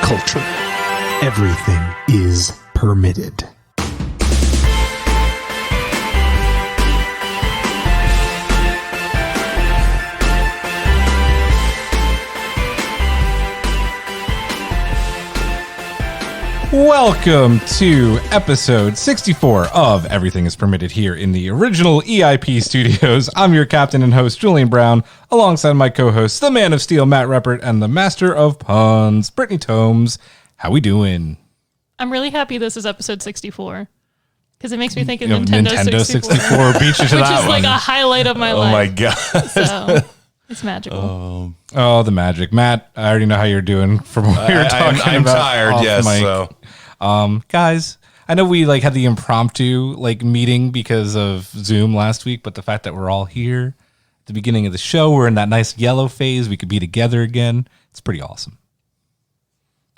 culture. Everything is permitted. Welcome to episode 64 of Everything is Permitted here in the original EIP studios. I'm your captain and host, Julian Brown, alongside my co-hosts, the man of steel, Matt Reppert, and the master of puns, Brittany Tomes. How we doing? I'm really happy this is episode 64 because it makes me think of Nintendo 64 beat you to which that is one. like a highlight of my life. Oh my god! So it's magical. Oh, the magic. Matt, I already know how you're doing from what you're talking I'm about. tired, yes. Mic. So. Guys, I know we had the impromptu meeting because of Zoom last week, but the fact that we're all here at the beginning of the show, we're in that nice yellow phase. We could be together again. It's pretty awesome.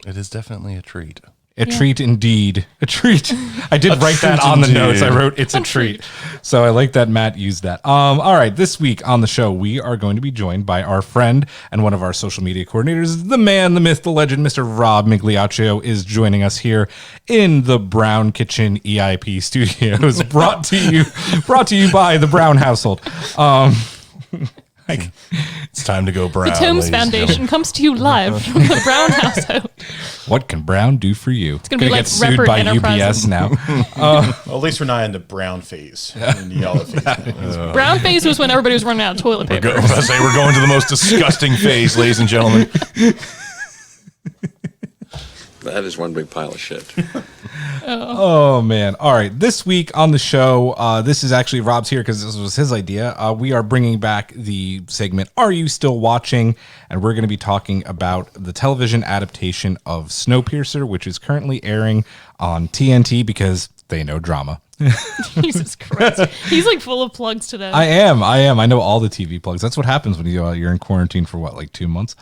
It is definitely a treat. A treat indeed. A treat. I did write that on the notes. I wrote it's a treat. So I like that Matt used that. All right. This week on the show, we are going to be joined by our friend and one of our social media coordinators, the man, the myth, the legend, Mr. Rob Migliaccio is joining us here in the Brown Kitchen EIP studios, brought to you by the Brown household. It's time to go brown. The Tomes Foundation comes to you live from the Brown household. What can Brown do for you? It's going to be like get sued Reppert by Enterprises. UPS now. Well, at least we're not in the brown phase. In the yellow phase. Brown phase was when everybody was running out of toilet paper. I was about to say we're going to the most disgusting phase, ladies and gentlemen. That is one big pile of shit. Oh, man. All right. This week on the show, this is actually Rob's here because this was his idea. We are bringing back the segment, Are You Still Watching? And we're going to be talking about the television adaptation of Snowpiercer, which is currently airing on TNT because they know drama. Jesus Christ. He's full of plugs today. I am. I know all the TV plugs. That's what happens when you're in quarantine for 2 months.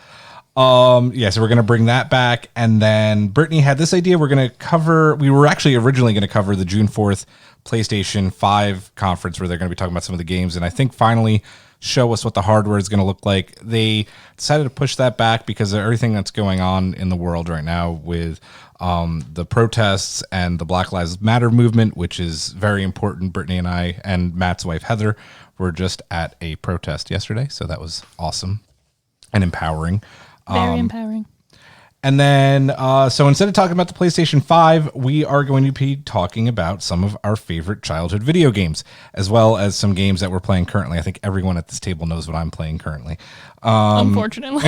So we're going to bring that back. And then Brittany had this idea. We were actually originally going to cover the June 4th PlayStation 5 conference where they're going to be talking about some of the games. And I think finally show us what the hardware is going to look like. They decided to push that back because of everything that's going on in the world right now with the protests and the Black Lives Matter movement, which is very important. Brittany and I and Matt's wife, Heather, were just at a protest yesterday. So that was awesome and empowering. Very empowering. And then, so instead of talking about the PlayStation 5, we are going to be talking about some of our favorite childhood video games, as well as some games that we're playing currently. I think everyone at this table knows what I'm playing currently. Unfortunately.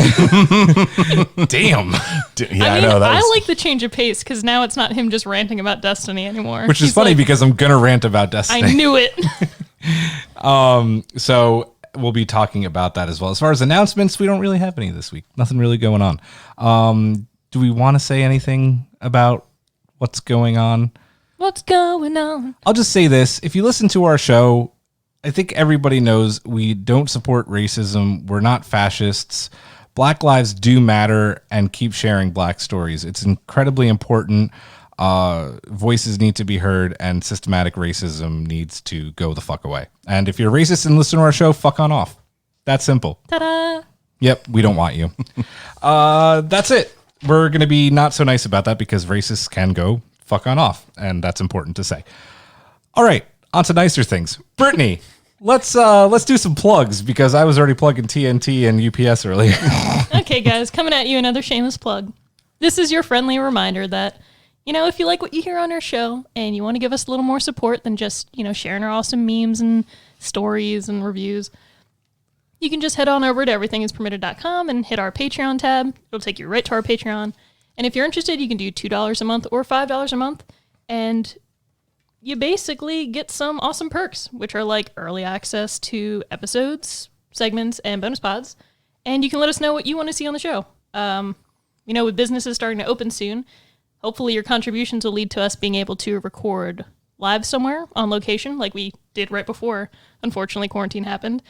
Damn. Yeah, I know. I like the change of pace because now it's not him just ranting about Destiny anymore. Which is funny because I'm going to rant about Destiny. I knew it. So we'll be talking about that as well. As far as announcements, we don't really have any this week. Nothing really going on. Do we want to say anything about what's going on? What's going on? I'll just say this. If you listen to our show, I think everybody knows we don't support racism. We're not fascists. Black lives do matter, and keep sharing Black stories. It's incredibly important. Voices need to be heard, and systematic racism needs to go the fuck away. And if you're racist and listen to our show, fuck on off. That's simple. Ta-da! Yep, we don't want you. That's it. We're going to be not so nice about that because racists can go fuck on off, and that's important to say. All right, on to nicer things. Brittany, let's do some plugs because I was already plugging TNT and UPS earlier. Okay, guys, coming at you, another shameless plug. This is your friendly reminder that, if you like what you hear on our show and you want to give us a little more support than just, sharing our awesome memes and stories and reviews, you can just head on over to everythingispermitted.com and hit our Patreon tab. It'll take you right to our Patreon. And if you're interested, you can do $2 a month or $5 a month. And you basically get some awesome perks, which are like early access to episodes, segments, and bonus pods. And you can let us know what you want to see on the show. With businesses starting to open soon, hopefully your contributions will lead to us being able to record live somewhere on location like we did right before, unfortunately, quarantine happened.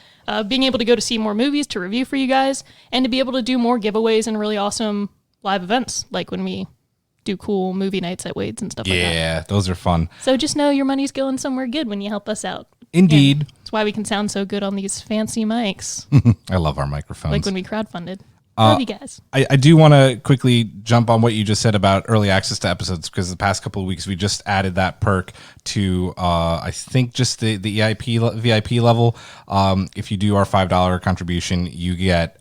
Being able to go to see more movies to review for you guys, and to be able to do more giveaways and really awesome live events, like when we do cool movie nights at Wade's and stuff like that. Yeah, those are fun. So just know your money's going somewhere good when you help us out. Indeed. That's why we can sound so good on these fancy mics. I love our microphones. Like when we crowdfunded. Love you guys. I do want to quickly jump on what you just said about early access to episodes, because the past couple of weeks we just added that perk to I think just the VIP level. If you do our $5 contribution, you get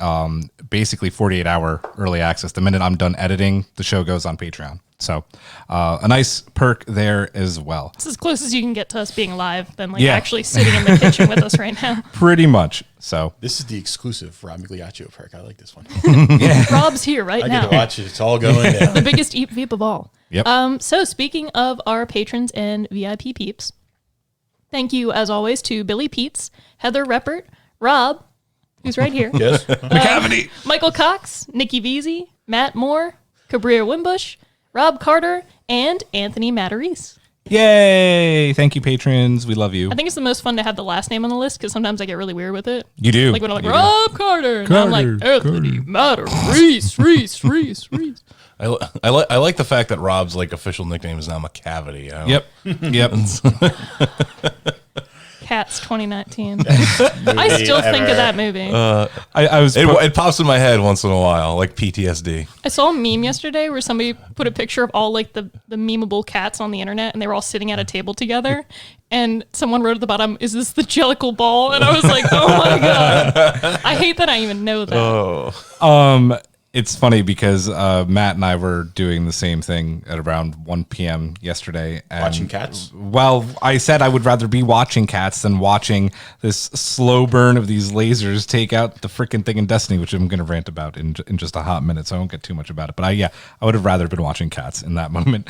basically 48-hour early access. The minute I'm done editing, the show goes on Patreon. So a nice perk there as well. It's as close as you can get to us being live than Yeah. actually sitting in the kitchen with us right now. Pretty much. So This is the exclusive Rob Migliaccio perk. I like this one. Rob's here right I now. get to watch it. It's all going down. The biggest eat veep of all. Yep. So speaking of our patrons and VIP peeps, thank you as always to Billy Peets, Heather Reppert, Rob, who's right here, Yes. McCavity. Michael Cox, Nikki Veazey, Matt Moore, Cabria Wimbush, Rob Carter, and Anthony Matarese. Yay! Thank you, patrons. We love you. I think it's the most fun to have the last name on the list because sometimes I get really weird with it. You do. Like when I'm like, You do. Rob Carter. And I'm like, Anthony Matarese, Reese. I like the fact that Rob's like official nickname is now McCavity. Yep. Cats 2019. I still think of that movie. I was. It pops in my head once in a while, like PTSD. I saw a meme yesterday where somebody put a picture of all like the memeable cats on the internet and they were all sitting at a table together. And someone wrote at the bottom, "Is this the Jellicle Ball?" And I was like, oh my God. I hate that I even know that. It's funny because Matt and I were doing the same thing at around 1 p.m. yesterday. And, Watching cats? Well, I said I would rather be watching cats than watching this slow burn of these lasers take out the freaking thing in Destiny, which I'm going to rant about in just a hot minute, so I won't get too much about it. But I would have rather been watching cats in that moment.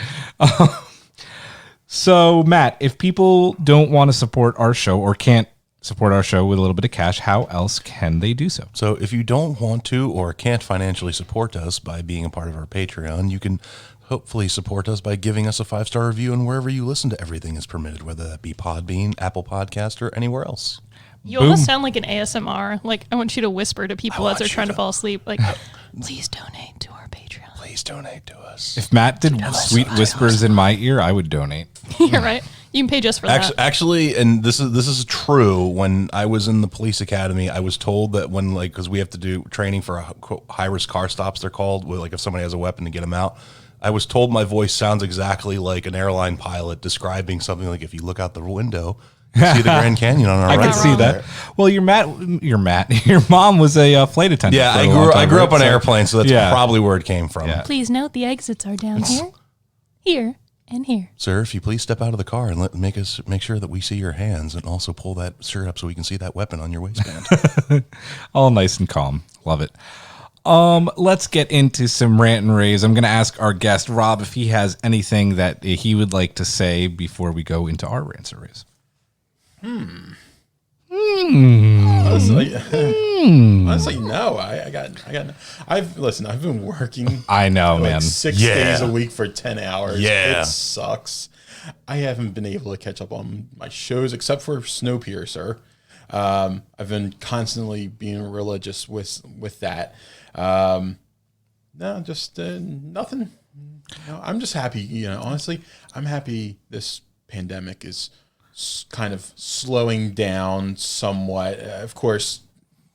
So, Matt, if people don't want to support our show or can't support our show with a little bit of cash, how else can they do so? So if you don't want to or can't financially support us by being a part of our Patreon, you can hopefully support us by giving us a 5-star review and wherever you listen to Everything is Permitted, whether that be Podbean, Apple Podcast, or anywhere else. You almost sound like an ASMR. Like I want you to whisper to people as they're trying to fall asleep. Like, please donate to our Patreon. Please donate to us. If Matt did sweet whispers in my ear, I would donate. You're right. You can pay just for that. Actually, and this is true. When I was in the police academy, I was told that when because we have to do training for high risk car stops, they're called. Where, like if somebody has a weapon to get them out. I was told my voice sounds exactly like an airline pilot describing something like if you look out the window, you see the Grand Canyon on our I right. can see that. Well, your mom was a flight attendant. Yeah, for a long time, I grew up right? on airplanes, so that's Yeah. probably where it came from. Yeah. Please note the exits are down here, here, and here. Sir, if you please step out of the car and make sure that we see your hands, and also pull that shirt up so we can see that weapon on your waistband. All nice and calm. Love it. Let's get into some rant and raves. I'm going to ask our guest, Rob, if he has anything that he would like to say before we go into our rants and raves. Honestly, no. I've been working. I know, like man. 6 Yeah. days a week for 10 hours. Yeah. It sucks. I haven't been able to catch up on my shows except for Snowpiercer. I've been constantly being religious with that. No, just nothing. No, I'm just happy. Honestly, I'm happy this pandemic is kind of slowing down somewhat. Of course,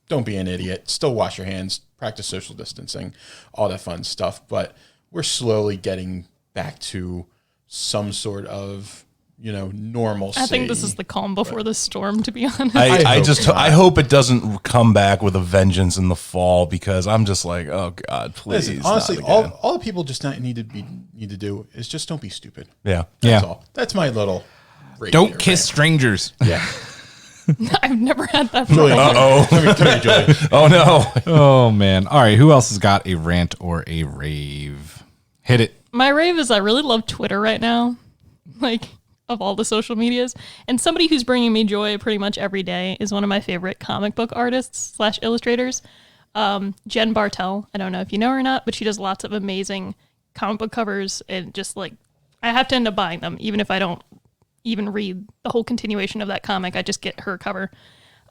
don't be an idiot. Still wash your hands, practice social distancing, all that fun stuff. But we're slowly getting back to some sort of, normalcy. I think this is the calm before the storm, to be honest. I hope it doesn't come back with a vengeance in the fall, because I'm just like, oh God, please. Listen, honestly, not again. all the people just need to do is just don't be stupid. Yeah. That's all. That's my little. Don't kiss strangers. Yeah. I've never had that. Julian, Uh-oh. Come here, Julian. Oh no. Oh, man. All right. Who else has got a rant or a rave? Hit it. My rave is I really love Twitter right now, like of all the social medias. And somebody who's bringing me joy pretty much every day is one of my favorite comic book artists / illustrators, Jen Bartel. I don't know if you know her or not, but she does lots of amazing comic book covers, and just like I have to end up buying them, even if I don't even read the whole continuation of that comic. I just get her cover.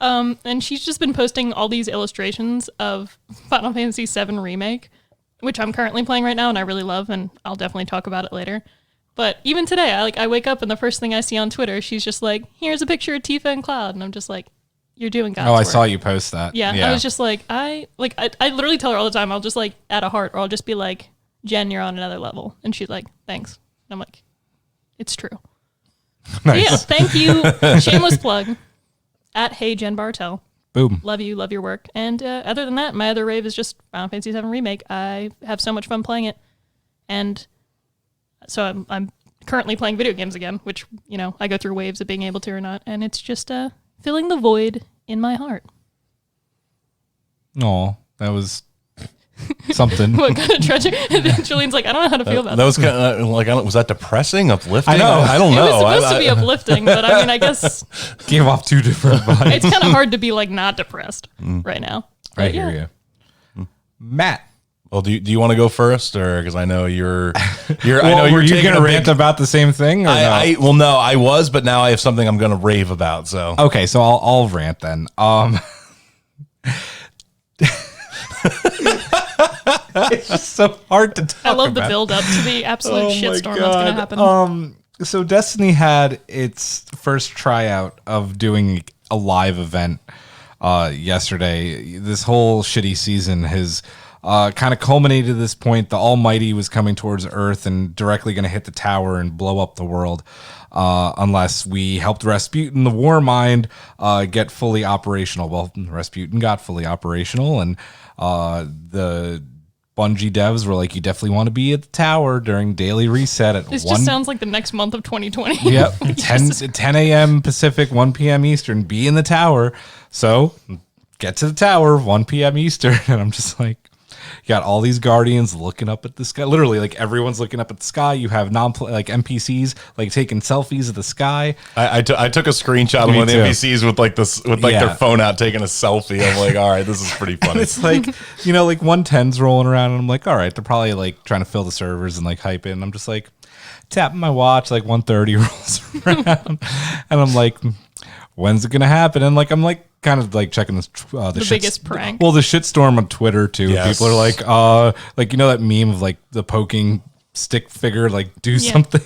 And she's just been posting all these illustrations of Final Fantasy VII Remake, which I'm currently playing right now and I really love, and I'll definitely talk about it later. But even today, I wake up and the first thing I see on Twitter, she's just like, here's a picture of Tifa and Cloud. And I'm just like, you're doing God's Oh, I work. saw you post that. Yeah, I was just like, I literally tell her all the time. I'll just like add a heart, or I'll just be like, Jen, you're on another level, and she's like, thanks. And I'm like, it's true. Nice. So yeah, thank you. Shameless plug at Hey Jen Bartel. Boom. Love you, love your work. And other than that, my other rave is just Final Fantasy VII Remake. I have so much fun playing it, and so I'm currently playing video games again, which I go through waves of being able to or not, and it's just filling the void in my heart. Oh, that was something. What kind of treasure? Julian's like, I don't know how to feel about That was kind of like, was that depressing, uplifting? I know. I don't It was know. supposed to be uplifting, but I mean, I guess Gave off two different vibes. it's kind of hard to be like not depressed right now. I But, hear yeah. you. Matt. Well, do you want to go first, or because I know you're I Well, know were you're you taking going to a rant big, about the same thing? Or no? no, I was, but now I have something I'm going to rave about. So Okay, so I'll rant then. It's just so hard to talk I love the about. build up to the absolute Oh my shitstorm that's going to God. happen. So Destiny had its first tryout of doing a live event yesterday. This whole shitty season has kind of culminated to this point. The Almighty was coming towards Earth and directly going to hit the tower and blow up the world unless we helped Rasputin, the War Mind, get fully operational. Well, Rasputin got fully operational, and the Bungie devs were like, you definitely want to be at the tower during daily reset at This 1. just sounds like the next month of 2020. Yep, 10 a.m. Pacific, 1 p.m. Eastern, be in the tower. So get to the tower, 1 p.m. Eastern. And I'm just like, you got all these guardians looking up at the sky. Literally, like everyone's looking up at the sky. You have like NPCs like taking selfies of the sky. I took a screenshot of Me one of the too. NPCs with like this with like Yeah. their phone out taking a selfie. I'm like, all right, this is pretty funny. It's like, like 110's rolling around, and I'm like, all right, they're probably like trying to fill the servers and like hype it. And I'm just like tapping my watch, like 130 rolls around, and I'm like, when's it gonna happen? And like I'm like kind of like checking this the biggest prank. Well, the shitstorm on Twitter too. Yes. People are like that meme of like the poking stick figure, like do something.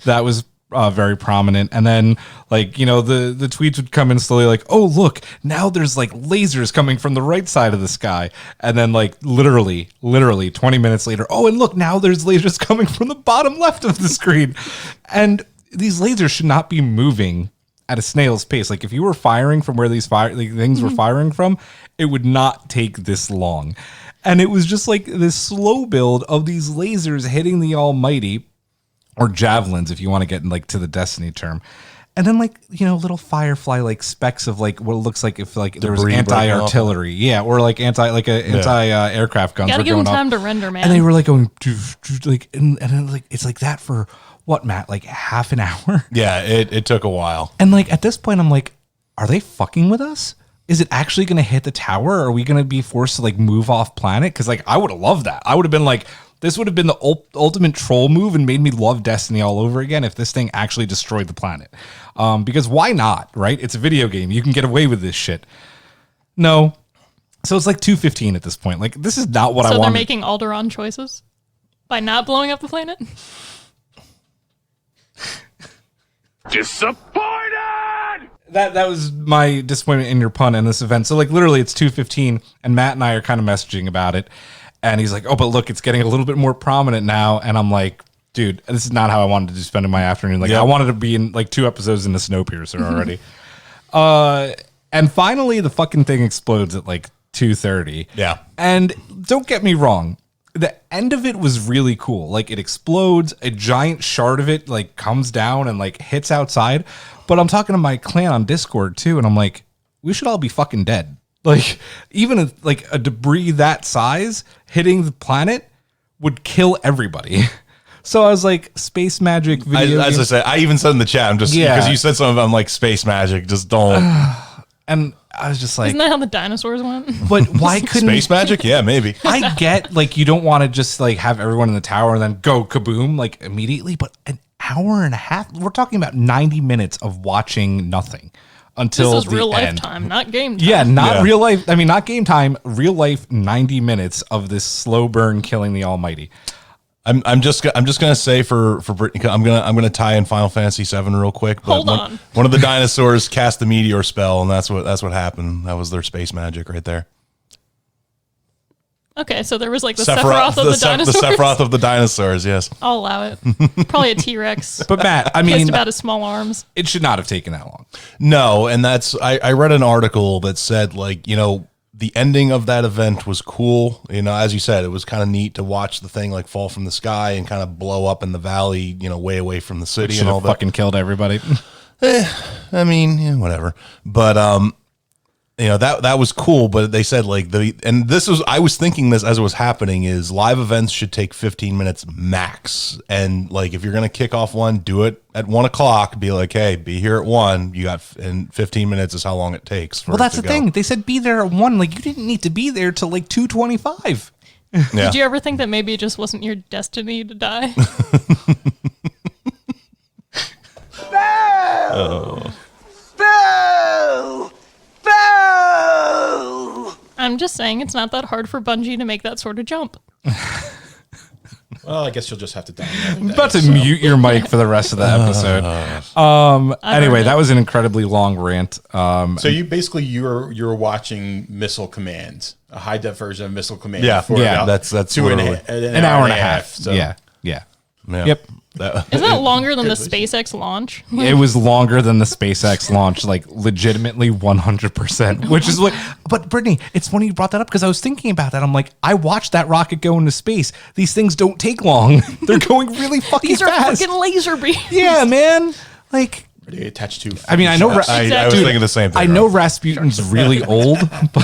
That was very prominent. And then like the tweets would come in slowly, like, oh look, now there's like lasers coming from the right side of the sky, and then like literally 20 minutes later, oh, and look, now there's lasers coming from the bottom left of the screen. And these lasers should not be moving at a snail's pace. Like if you were firing from where these things were firing from, it would not take this long. And it was just like this slow build of these lasers hitting the Almighty, or javelins if you want to get like to the Destiny term. And then like, little firefly like specks of like what it looks like if like there was Debris breaking anti-artillery. Yeah, or like anti-aircraft guns Gotta were give them going time off. to render, man. And they were like going like and then like it's like that for what, Matt? Like half an hour? Yeah, it took a while. And like at this point, I'm like, are they fucking with us? Is it actually going to hit the tower? Or are we going to be forced to like move off planet? Because like I would have loved that. I would have been like, this would have been the ultimate troll move and made me love Destiny all over again if this thing actually destroyed the planet. Because why not? Right? It's a video game. You can get away with this shit. No. So it's like 2:15 at this point. Like this is not what I so want. they're making Alderaan choices by not blowing up the planet. That was my disappointment in your pun in this event. So like literally it's 2:15 and Matt and I are kind of messaging about it. And he's like, oh, but look, it's getting a little bit more prominent now. And I'm like, dude, this is not how I wanted to be spending my afternoon. Like I wanted to be in like 2 episodes in the Snowpiercer already. And finally the fucking thing explodes at like 2:30. Yeah. And don't get me wrong, the end of it was really cool. Like it explodes, a giant shard of it like comes down and like hits outside. But I'm talking to my clan on Discord too, and I'm like, we should all be fucking dead. Like even a debris that size hitting the planet would kill everybody. So I was like, space magic video. As I said, I even said in the chat, I'm just because you said something about like space magic, just don't. And I was just like, Isn't that how the dinosaurs went? but why couldn't Space magic? Yeah, maybe. I get like you don't want to just like have everyone in the tower and then go kaboom like immediately, but an hour and a half. We're talking about 90 minutes of watching nothing until This is the real life end. time, not game time. Yeah, not Yeah. real life. I mean, not game time. Real life. 90 minutes of this slow burn killing the Almighty. I'm just gonna say for Brittany, I'm gonna tie in Final Fantasy VII real quick. But Hold on. One of the dinosaurs cast the meteor spell, and that's what happened. That was their space magic right there. Okay, so there was like the Sephiroth of the dinosaurs. The Sephiroth of the dinosaurs. Yes, I'll allow it. Probably a T-Rex. But Matt, I Just mean, about his small arms. it should not have taken that long. no, and that's I read an article that said like the ending of that event was cool. As you said, it was kind of neat to watch the thing like fall from the sky and kind of blow up in the valley, way away from the city Should and all have that. fucking killed everybody. I mean, whatever. But that was cool. But they said like I was thinking this as it was happening is live events should take 15 minutes max. And like if you're gonna kick off one, do it at 1 o'clock. Be like, hey, be here at 1. You got and 15 minutes is how long it takes. Well, that's the thing. They said be there at 1. Like you didn't need to be there till like 2:25. Yeah. Did you ever think that maybe it just wasn't your destiny to die? I'm just saying it's not that hard for Bungie to make that sort of jump. Well, I guess you'll just have to die another day, About to so. mute your mic for the rest of the episode. Anyway, that was an incredibly long rant. So you're watching Missile Command, a high def version of Missile Command. Yeah, for yeah, about that's an hour and a half. So. Yeah. Yeah. Yep. Isn't that longer than the SpaceX launch? It was longer than the SpaceX launch, like legitimately 100%, which is what, but Brittany, it's funny you brought that up because I was thinking about that. I'm like, I watched that rocket go into space. These things don't take long. They're going really fucking These are fast. fucking laser beams. Yeah, man. Like, Are they attached to? I mean, I know, I was thinking the same thing. I know Rasputin's really old, but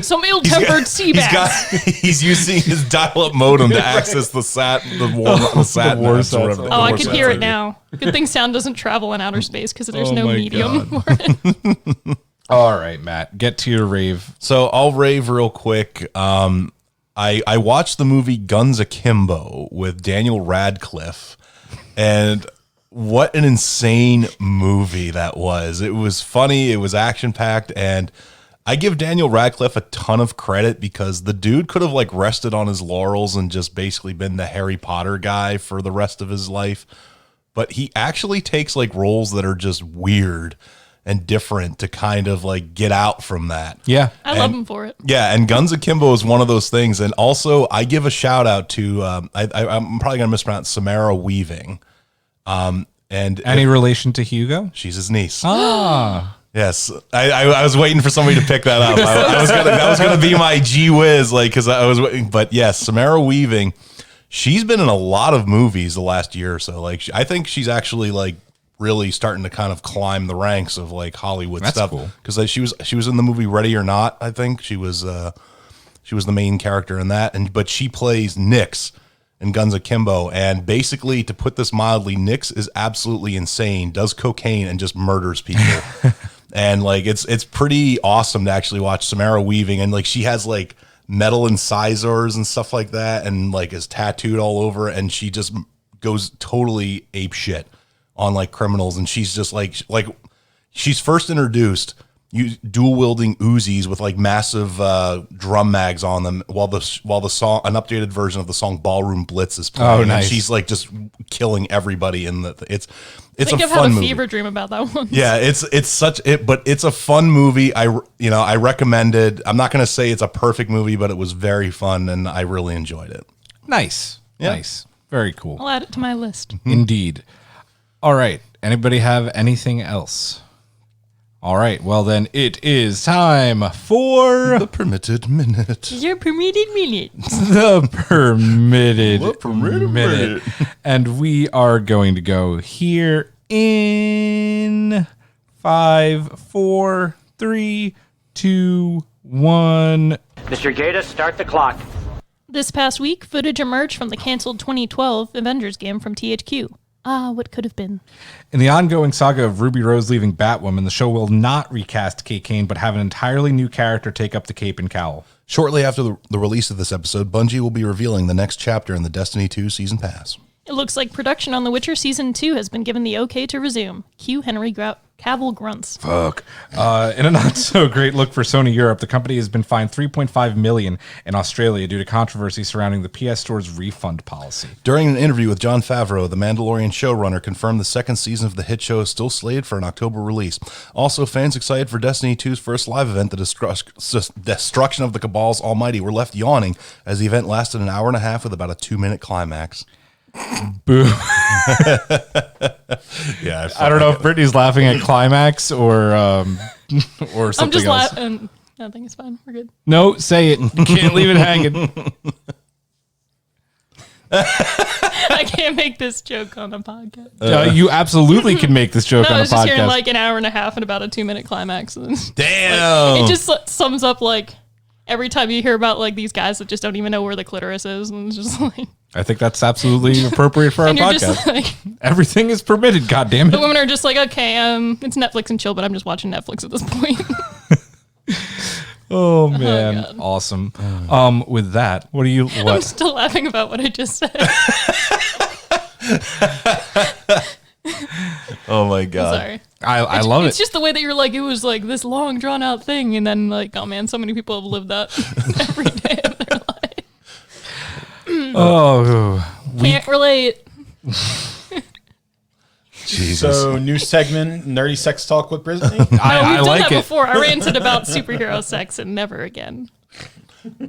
Some ill-tempered sea bass. He's using his dial-up modem to access the sat warsats. Oh, I can hear it now. Good thing sound doesn't travel in outer space because there's no my medium for it. all right, Matt, get to your rave. So I'll rave real quick. I watched the movie Guns Akimbo with Daniel Radcliffe, and what an insane movie that was. It was funny, it was action-packed, and I give Daniel Radcliffe a ton of credit because the dude could have like rested on his laurels and just basically been the Harry Potter guy for the rest of his life. But he actually takes like roles that are just weird and different to kind of like get out from that. Yeah. I love him for it. Yeah, and Guns Akimbo is one of those things. And also, I give a shout out to I'm probably gonna mispronounce Samara Weaving. And Any relation to Hugo? she's his niece. Ah. Yes, I was waiting for somebody to pick that up. That was gonna be my gee whiz, like because I was waiting. But yes, Samara Weaving, she's been in a lot of movies the last year or so. Like I think she's actually like really starting to kind of climb the ranks of like Hollywood That's stuff. cool. Because she was in the movie Ready or Not. I think she was the main character in that, but she plays Nyx in Guns Akimbo. And basically, to put this mildly, Nyx is absolutely insane, does cocaine and just murders people. And like it's pretty awesome to actually watch Samara Weaving, and like she has like metal incisors and stuff like that, and like is tattooed all over, and she just goes totally ape shit on like criminals, and she's just like she's first introduced dual wielding Uzis with like massive drum mags on them while the song, an updated version of the song Ballroom Blitz is playing. Oh, nice. And she's like just killing everybody in the it's Think a I've fun had a movie. fever dream about that one. Yeah, but it's a fun movie. I recommend it. I'm not going to say it's a perfect movie, but it was very fun and I really enjoyed it. Nice. Yeah. Nice. Very cool. I'll add it to my list. Indeed. All right. Anybody have anything else? All right. Well, then it is time for The Permitted Minute. Your permitted minute. the permitted, permitted minute. And we are going to go here in 5, 4, 3, 2, 1. Mr. Gaeta, start the clock. This past week, footage emerged from the canceled 2012 Avengers game from THQ. Ah, what could have been. In the ongoing saga of Ruby Rose leaving Batwoman, the show will not recast Kate Kane, but have an entirely new character take up the cape and cowl. Shortly after the release of this episode, Bungie will be revealing the next chapter in the Destiny 2 Season Pass. It looks like production on The Witcher Season 2 has been given the okay to resume. Cue Henry Cavill grunts. Fuck. In a not so great look for Sony Europe, the company has been fined $3.5 million in Australia due to controversy surrounding the PS Store's refund policy. During an interview with Jon Favreau, the Mandalorian showrunner confirmed the second season of the hit show is still slated for an October release. Also, fans excited for Destiny 2's first live event, the destruction of the Cabal's Almighty, were left yawning as the event lasted an hour and a half with about a 2-minute climax. Boo. Yeah, I don't know if Brittany's laughing at climax or something I'm just else. laughing. Nothing is fine. We're good. No, say it. You can't leave it hanging. I can't make this joke on a podcast. You absolutely can make this joke No, I on a was just hearing podcast. like an hour and a half and about a 2-minute climax. Damn. It just sums up like every time you hear about like these guys that just don't even know where the clitoris is, and it's just like, I think that's absolutely appropriate for our and you're podcast. just like, Everything is permitted, goddammit. the women are just like, okay, it's Netflix and chill, but I'm just watching Netflix at this point. Oh man, God. awesome. With that, what do you I'm what? still laughing about what I just said. Oh my God. Sorry. I love It's it. just the way that you're like, it was like this long drawn out thing, and then like, oh man, so many people have lived that every day of their life. Oh, Can't relate. Jesus. So, new segment, Nerdy Sex Talk with Brittany. No, we've I done like that it. before. I ranted about superhero sex and never again.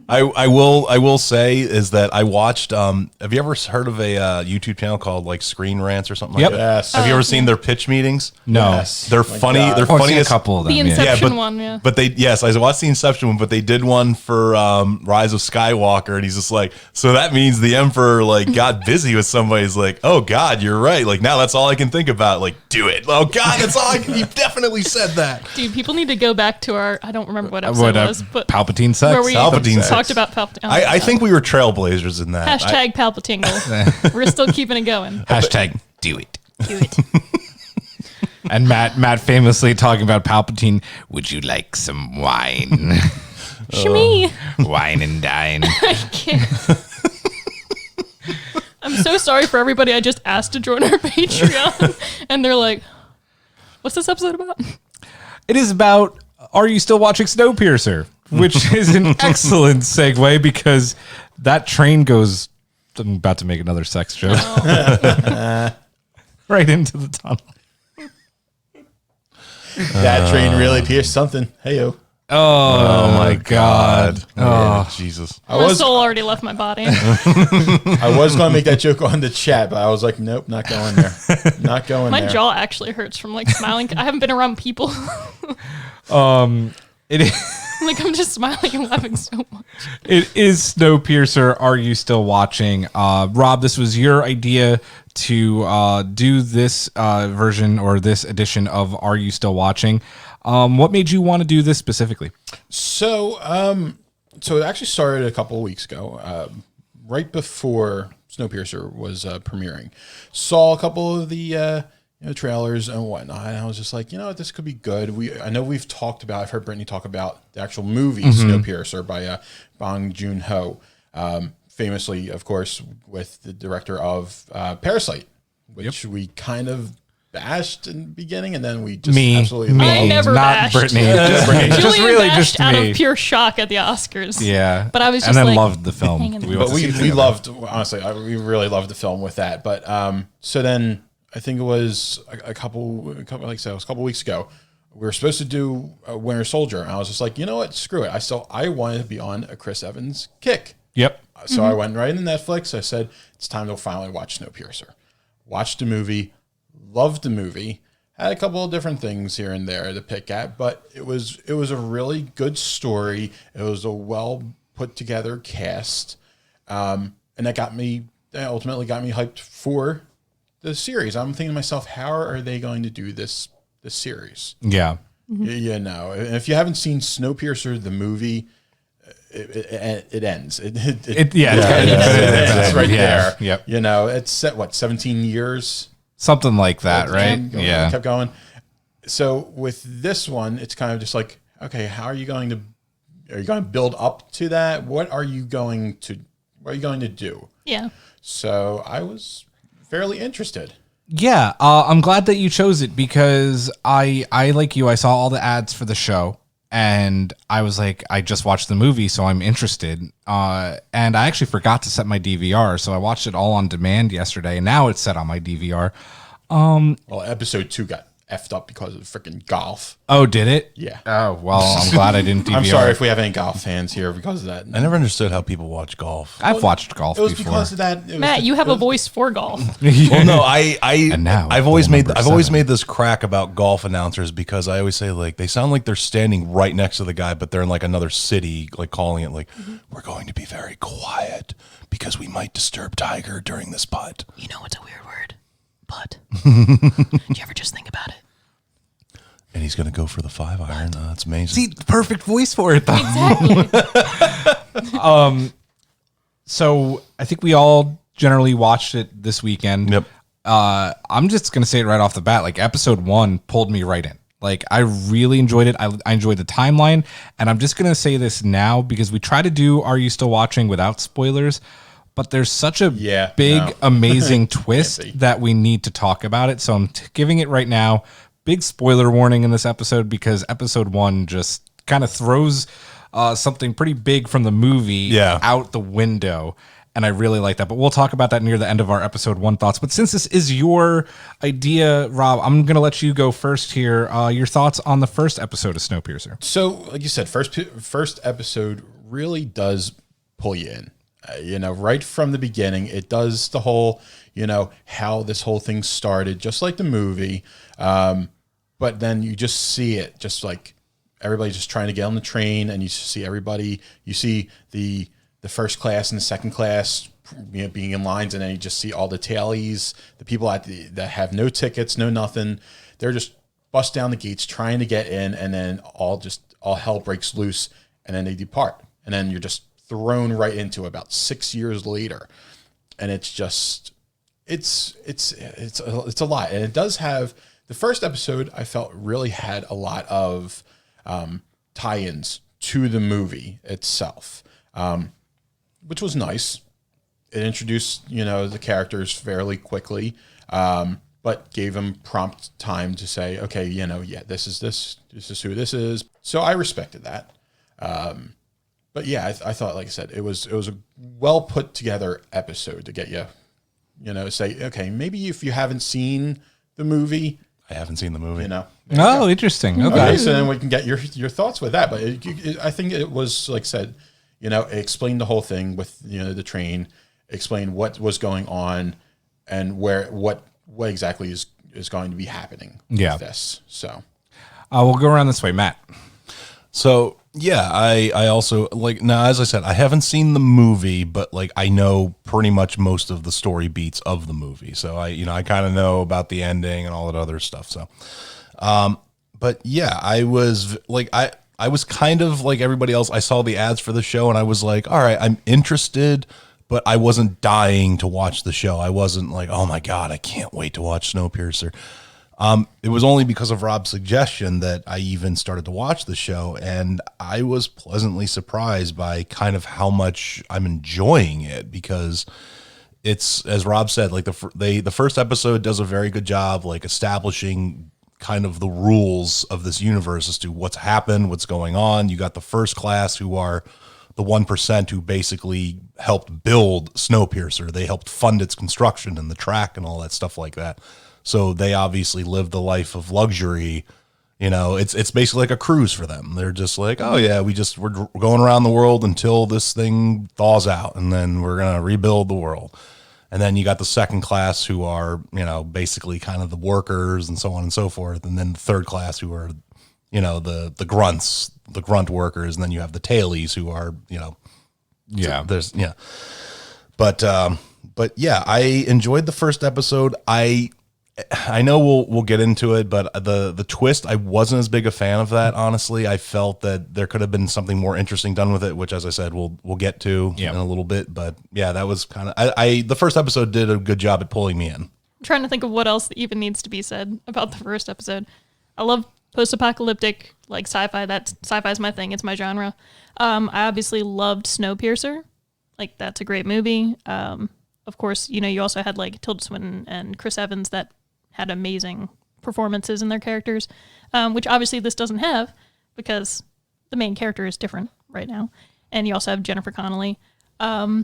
I will say is that I watched. Have you ever heard of a YouTube channel called like Screen Rants or something Yep. like that? Yes. Have you ever seen their pitch meetings? No. Yes. They're My funny. God. They're I've seen funny a as couple of them. The yeah. Inception one, yeah. But I watched the Inception one, but they did one for Rise of Skywalker, and he's just like, so that means the Emperor like got busy with somebody. He's like, oh God, you're right. Like now that's all I can think about. Like, do it. Oh God, that's all I can. You definitely said that. Dude, people need to go back to our, I don't remember what episode it was, but Palpatine sex. where we Palpatine sex. talked about Palpatine. I think we were trailblazers in that. Hashtag Palpatingle. We're still keeping it going. Hashtag do it. Do it. And Matt famously talking about Palpatine. Would you like some wine? Shmee. Wine and dine. I can't. I'm so sorry for everybody I just asked to join our Patreon. And they're like, what's this episode about? It is about Are You Still Watching Snowpiercer? Which is an excellent segue because that train goes. I'm about to make another sex joke. Right into the tunnel. That train really pierced something. Hey-o. Oh my God. Oh, Jesus. My soul already left my body. I was going to make that joke on the chat, but I was like, nope, not going there. Not going My there. jaw actually hurts from like smiling. I haven't been around people. It is. Like I'm just smiling and laughing so much. It is Snowpiercer. Are you still watching? Rob, this was your idea to do this version or this edition of Are You Still Watching? What made you want to do this specifically? So, so it actually started a couple of weeks ago, right before Snowpiercer was premiering. Saw a couple of the trailers and whatnot, and I was just like, this could be good. I know we've talked about. I've heard Brittany talk about the actual movie Snowpiercer by Bong Joon-ho, famously, of course, with the director of Parasite, which we kind of bashed in the beginning, and then we just absolutely loved. I never not bashed. Brittany. Just Julian really bashed just out me. of pure shock at the Oscars. Yeah, But I was just and then like, loved the film. hanging in. went But to see we it together. loved, honestly, we really loved the film with that. But so then I think it was a couple like I said, it was a couple weeks ago. We were supposed to do Winter Soldier, and I was just like, you know what, screw it. I wanted to be on a Chris Evans kick. Yep. So I went right into Netflix. I said, it's time to finally watch Snowpiercer. Watched the movie, loved the movie. Had a couple of different things here and there to pick at, but it was a really good story. It was a well put together cast, and that ultimately got me hyped for the series. I'm thinking to myself, how are they going to do this series? Yeah. And if you haven't seen Snowpiercer the movie, it ends. It's right there. Yep. It's set 17 years. Something like that, right? Yeah. Kept going. So with this one, it's kind of just like, okay, how are you going to build up to that? What are you going to do? Yeah. So I was fairly interested. Yeah, I'm glad that you chose it because I like you. I saw all the ads for the show, and I was like, I just watched the movie, so I'm interested. And I actually forgot to set my DVR, so I watched it all on demand yesterday, and now it's set on my DVR. Well, episode 2 got effed up because of freaking golf. Oh, did it? Yeah. Oh, well, I'm glad I didn't DVR. I'm sorry if we have any golf fans here because of that. I never understood how people watch golf. I've watched golf It was before. because of that. It was Matt, you have a voice for golf. Well, no, And now, I've always goal made number I've always 7. made this crack about golf announcers because I always say like they sound like they're standing right next to the guy, but they're in like another city, like calling it like we're going to be very quiet because we might disturb Tiger during this putt. You know what's a weird word? Putt. Did you ever just think about it? And he's going to go for the 5-iron. That's amazing. See, perfect voice for it, though. Exactly. So I think we all generally watched it this weekend. Yep. I'm just gonna say it right off the bat. Like episode 1 pulled me right in. Like I really enjoyed it. I enjoyed the timeline, and I'm just gonna say this now because we try to do "Are You Still Watching" without spoilers, but there's such a big, amazing twist that we need to talk about it. So I'm giving it right now. Big spoiler warning in this episode because episode 1 just kind of throws something pretty big from the movie out the window. And I really like that. But we'll talk about that near the end of our episode 1 thoughts. But since this is your idea, Rob, I'm going to let you go first here. Your thoughts on the first episode of Snowpiercer. So, like you said, first episode really does pull you in. Right from the beginning, it does the whole, how this whole thing started, just like the movie. But then you just see it, just like everybody just trying to get on the train, and you see everybody. You see the first class and the second class, being in lines, and then you just see all the tailies, the people that have no tickets, no nothing. They're just bust down the gates trying to get in, and then all hell breaks loose, and then they depart, and then you're just thrown right into about 6 years later, and it's just it's a lot, and it does have. The first episode, I felt, really had a lot of tie-ins to the movie itself, which was nice. It introduced, the characters fairly quickly, but gave them prompt time to say, okay, this is who this is. So I respected that. But yeah, I thought, like I said, it was a well put together episode to get you, say, okay, maybe if you haven't seen the movie. I haven't seen the movie. Oh, interesting. Okay. So then we can get your thoughts with that. But I think it was, like I said, it explained the whole thing with, the train, explained what was going on and what exactly is going to be happening with this. So we'll go around this way. Matt. So yeah, I also like, now, as I said, I haven't seen the movie, but like I know pretty much most of the story beats of the movie. So I kind of know about the ending and all that other stuff. So, but yeah, I was like, I was kind of like everybody else. I saw the ads for the show and I was like, all right, I'm interested, but I wasn't dying to watch the show. I wasn't like, oh my God, I can't wait to watch Snowpiercer. It was only because of Rob's suggestion that I even started to watch the show, and I was pleasantly surprised by kind of how much I'm enjoying it, because it's, as Rob said, like the first episode does a very good job like establishing kind of the rules of this universe as to what's happened, what's going on. You got the first class, who are the 1% who basically helped build Snowpiercer. They helped fund its construction and the track and all that stuff like that. So they obviously live the life of luxury. It's basically like a cruise for them. They're just like, oh yeah, we're going around the world until this thing thaws out, and then we're gonna rebuild the world. And then you got the second class, who are basically kind of the workers and so on and so forth. And then the third class, who are the grunts, the grunt workers. And then you have the tailies, who are But yeah, I enjoyed the first episode. I know we'll get into it, but the twist, I wasn't as big a fan of that, honestly. I felt that there could have been something more interesting done with it, which, as I said, we'll get to in a little bit. But yeah, that was kind of the first episode did a good job at pulling me in. I'm trying to think of what else even needs to be said about the first episode. I love post-apocalyptic, like sci-fi. Sci-fi is my thing. It's my genre. I obviously loved Snowpiercer. Like, that's a great movie. of course, you also had like Tilda Swinton and Chris Evans that had amazing performances in their characters, which obviously this doesn't have because the main character is different right now. And you also have Jennifer Connelly. I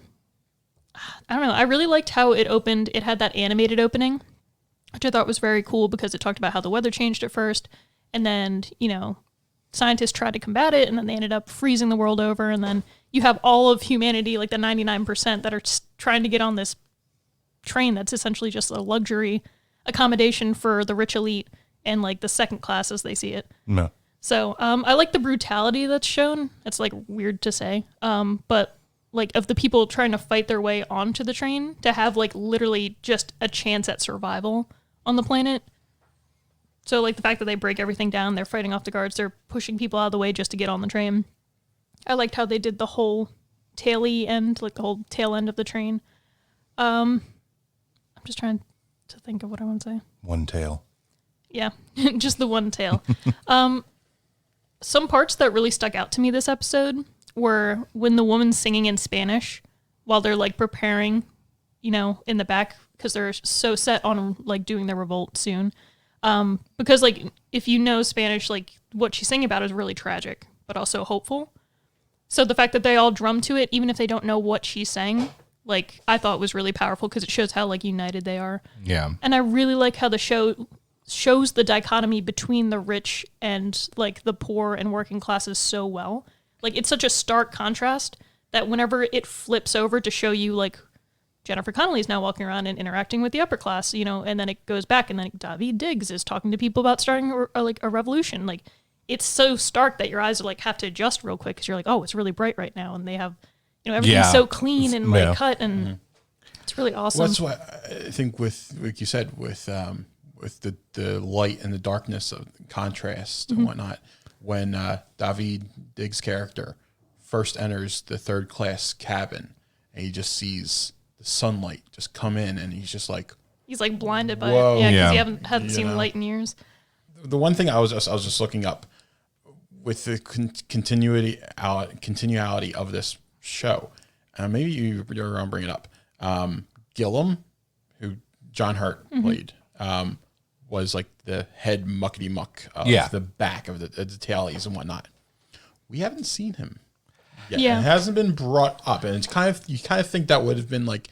don't know. I really liked how it opened. It had that animated opening, which I thought was very cool because it talked about how the weather changed at first. And then, scientists tried to combat it, and then they ended up freezing the world over. And then you have all of humanity, like the 99% that are trying to get on this train that's essentially just a luxury accommodation for the rich elite and like the second class as they see it. No. So I like the brutality that's shown. It's like weird to say. But like of the people trying to fight their way onto the train to have like literally just a chance at survival on the planet. So, like, the fact that they break everything down, they're fighting off the guards, they're pushing people out of the way just to get on the train. I liked how they did the whole taily end, like the whole tail end of the train. I'm just trying to think of what I want to say. One tail. Yeah, just the one tail. Some parts that really stuck out to me this episode were when the woman's singing in Spanish while they're, like, preparing, in the back, because they're so set on, like, doing their revolt soon. Because like if you know Spanish, like what she's singing about is really tragic, but also hopeful. So the fact that they all drum to it, even if they don't know what she's saying, like I thought was really powerful because it shows how like united they are. Yeah. And I really like how the show shows the dichotomy between the rich and like the poor and working classes so well. Like it's such a stark contrast that whenever it flips over to show you like Jennifer Connelly is now walking around and interacting with the upper class, and then it goes back and then Daveed Diggs is talking to people about starting a revolution. Like it's so stark that your eyes are like have to adjust real quick because you're like, oh, it's really bright right now. And they have, everything's so clean and like cut and it's really awesome. Well, that's why I think with, like you said, with the light and the darkness of contrast and whatnot, when Daveed Diggs' character first enters the third class cabin and he just sees the sunlight just come in and he's just like blinded by whoa. it. Yeah, because he hasn't seen light in years. The one thing I was just looking up with the continuality of this show, maybe you're going to bring it up. Gillum, who John Hurt played, was like the head muckety muck of the back of the tailies and whatnot. We haven't seen him. Yeah, it hasn't been brought up, and it's you kind of think that would have been like.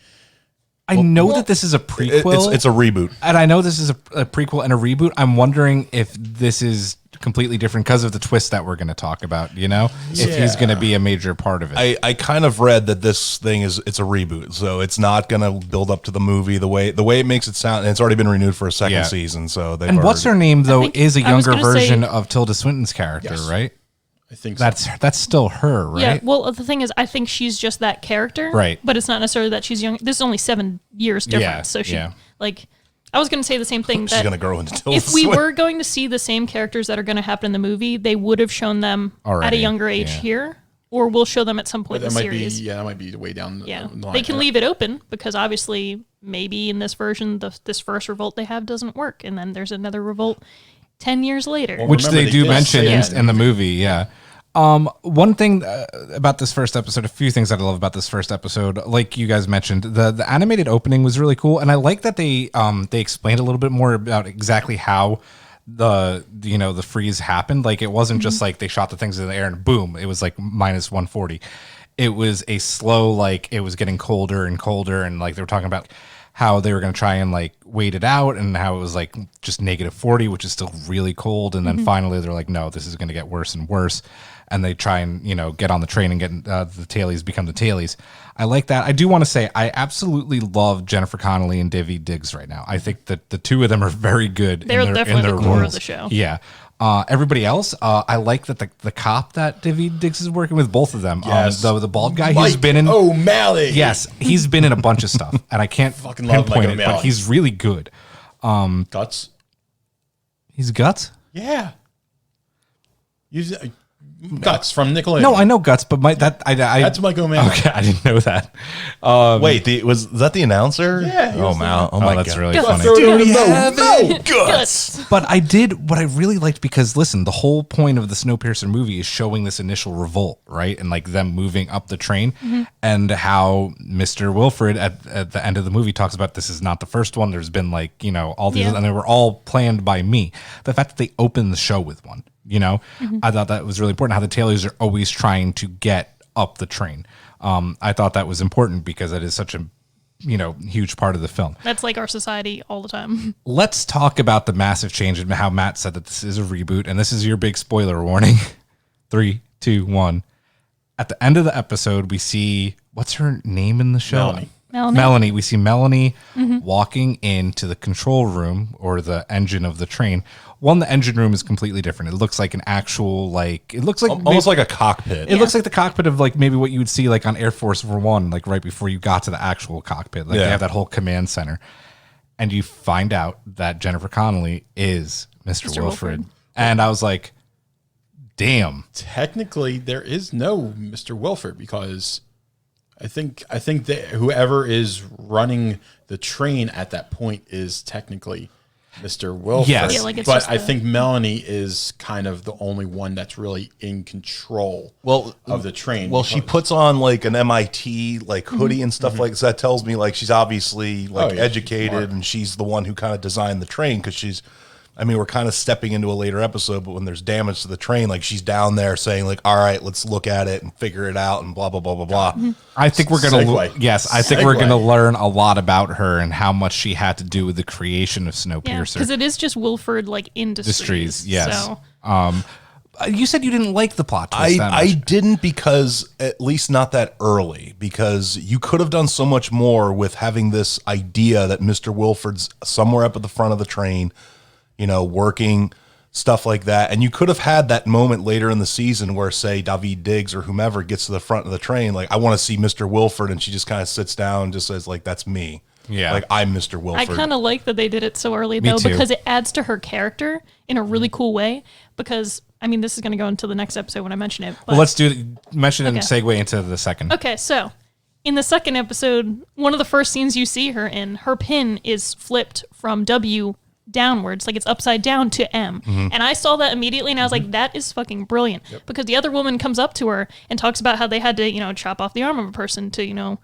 I know that this is a prequel. It's a reboot, and I know this is a prequel and a reboot. I'm wondering if this is completely different because of the twist that we're going to talk about. If he's going to be a major part of it. I kind of read that this thing it's a reboot, so it's not going to build up to the movie the way it makes it sound. And it's already been renewed for a second season. So what's her name though is a younger version of Tilda Swinton's character, right? I think so. That's still her, right? Yeah. Well, the thing is, I think she's just that character, right? But it's not necessarily that she's young. This is only 7 years difference, so she like. I was going to say the same thing. She's going to grow into Tilda if we were going to see the same characters that are going to happen in the movie, they would have shown them at a younger age here, or we'll show them at some point in the series. That might be way down the line. They can leave it open because obviously maybe in this version, this first revolt they have doesn't work, and then there's another revolt 10 years later. Well, which they do mention in the movie, one thing about this first episode, a few things that I love about this first episode, like you guys mentioned, the animated opening was really cool, and I like that they explained a little bit more about exactly how the freeze happened. Like it wasn't just like they shot the things in the air and boom, it was like minus 140. It was a slow, like it was getting colder and colder, and like they were talking about how they were going to try and like wait it out and how it was like just negative 40, which is still really cold. And then finally they're like, no, this is going to get worse and worse. And they try and, get on the train and get the tailies become the tailies. I like that. I do want to say I absolutely love Jennifer Connelly and Daveed Diggs right now. I think that the two of them are very good. They're definitely the core of the show. Yeah. Everybody else, I like that the cop that Daveed Diggs is working with, both of them. Yes. The bald guy, Mike he's been in O'Malley. Yes, he's been in a bunch of stuff, and I can't Fucking love pinpoint Mike it, but O'Malley. he's really good. Guts. He's Guts. Yeah. Guts from Nickelodeon. No, I know Guts, but that's Mike O'Malley. Okay, I didn't know that. Wait, was that the announcer? Yeah, he was Oh my that's God. really Guts. funny. Throw it over to Mo. Guts. But I did what I really liked because listen, the whole point of the Snowpiercer movie is showing this initial revolt, right? And like them moving up the train and how Mr. Wilfred at the end of the movie talks about this is not the first one. There's been like, all these and they were all planned by me. The fact that they opened the show with one, I thought that was really important. How the tailies are always trying to get up the train. I thought that was important because it is such a huge part of the film. That's like our society all the time. Let's talk about the massive change and how Matt said that this is a reboot, and this is your big spoiler warning. 3, 2, 1. At the end of the episode, we see what's her name in the show? Melanie. We see Melanie walking into the control room or the engine of the train. The engine room is completely different. It looks like an actual it looks like Almost like a cockpit. It looks like the cockpit of like maybe what you would see like on Air Force One, like right before you got to the actual cockpit. Like they have that whole command center. And you find out that Jennifer Connelly is Mr. Wilfred. And I was like, damn. Technically, there is no Mr. Wilfred because I think that whoever is running the train at that point is technically Mr. Wilfred. Yes. Yeah, like it's but just I think Melanie is kind of the only one that's really in control of the train. Well, she puts on like an MIT like hoodie and stuff like that. Tells me like she's obviously like educated smart. and she's the one who kind of designed the train because she's. I mean, we're kind of stepping into a later episode, but when there's damage to the train, like she's down there saying like, all right, let's look at it and figure it out and blah, blah, blah, blah, blah. I think we're going to, Segue. we're going to learn a lot about her and how much she had to do with the creation of Snowpiercer. Because it is just Wilfred like Industries. Yes. So. You said you didn't like the plot twist that much. I didn't because at least not that early because you could have done so much more with having this idea that Mr. Wilfred's somewhere up at the front of the train, working, stuff like that. And you could have had that moment later in the season where, say, Daveed Diggs or whomever gets to the front of the train, like, I want to see Mr. Wilfred, and she just kind of sits down and just says, like, that's me. Yeah. Like, I'm Mr. Wilfred. I kind of like that they did it so early, though, too. because it adds to her character in a really cool way. Because, I mean, this is going to go into the next episode when I mention it. But, Well, let's mention it and segue into the second. okay, so in the second episode, one of the first scenes you see her in, her pin is flipped from W downwards, like it's upside down to M. And I saw that immediately and I was like, that is fucking brilliant. Because the other woman comes up to her and talks about how they had to, chop off the arm of a person to,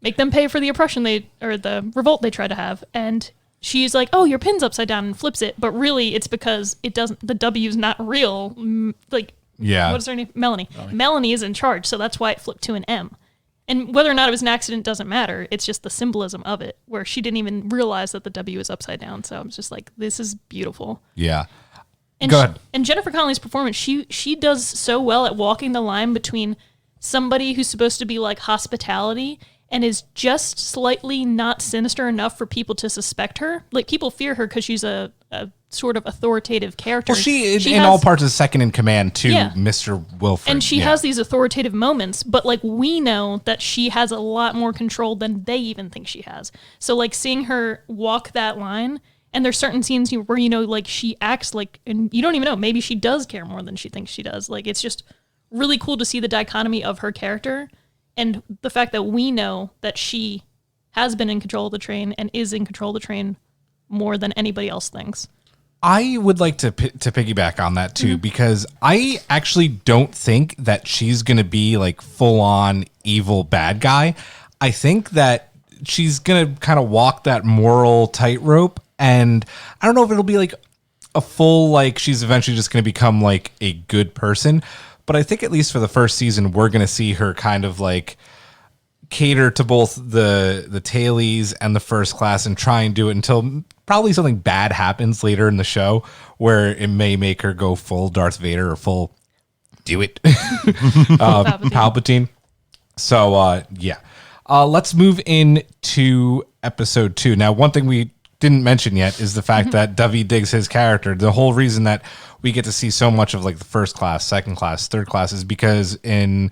make them pay for the oppression or the revolt they tried to have. And she's like, oh, your pin's upside down, and flips it. But really it's because the W's not real. Like, Yeah. what is her name? Melanie. Melanie is in charge. So that's why it flipped to an M. And whether or not it was an accident doesn't matter. It's just the symbolism of it, where she didn't even realize that the W is upside down. So I was just like, this is beautiful. Yeah. And Go ahead. And Jennifer Connelly's performance, she does so well at walking the line between somebody who's supposed to be like hospitality and is just slightly not sinister enough for people to suspect her. Like, people fear her because she's a sort of authoritative character. Well, she in has- all parts is second in command to Yeah. Mr. Wilfred. And she has these authoritative moments, but like we know that she has a lot more control than they even think she has. So like seeing her walk that line, and there's certain scenes where like she acts like, and you don't even know, maybe she does care more than she thinks she does. Like, it's just really cool to see the dichotomy of her character and the fact that we know that she has been in control of the train and is in control of the train more than anybody else thinks. I would like to piggyback on that too, because I actually don't think that she's going to be like full on evil bad guy. I think that she's going to kind of walk that moral tightrope, and I don't know if it'll be like a full, like she's eventually just going to become like a good person. But I think at least for the first season, we're going to see her kind of like cater to both the tailies and the first class and try and do it until probably something bad happens later in the show where it may make her go full Darth Vader or full do it Palpatine. So yeah, let's move into episode 2. Now, one thing we didn't mention yet is the fact that Daveed Diggs, his character, the whole reason that we get to see so much of like the first class, second class, third class is because in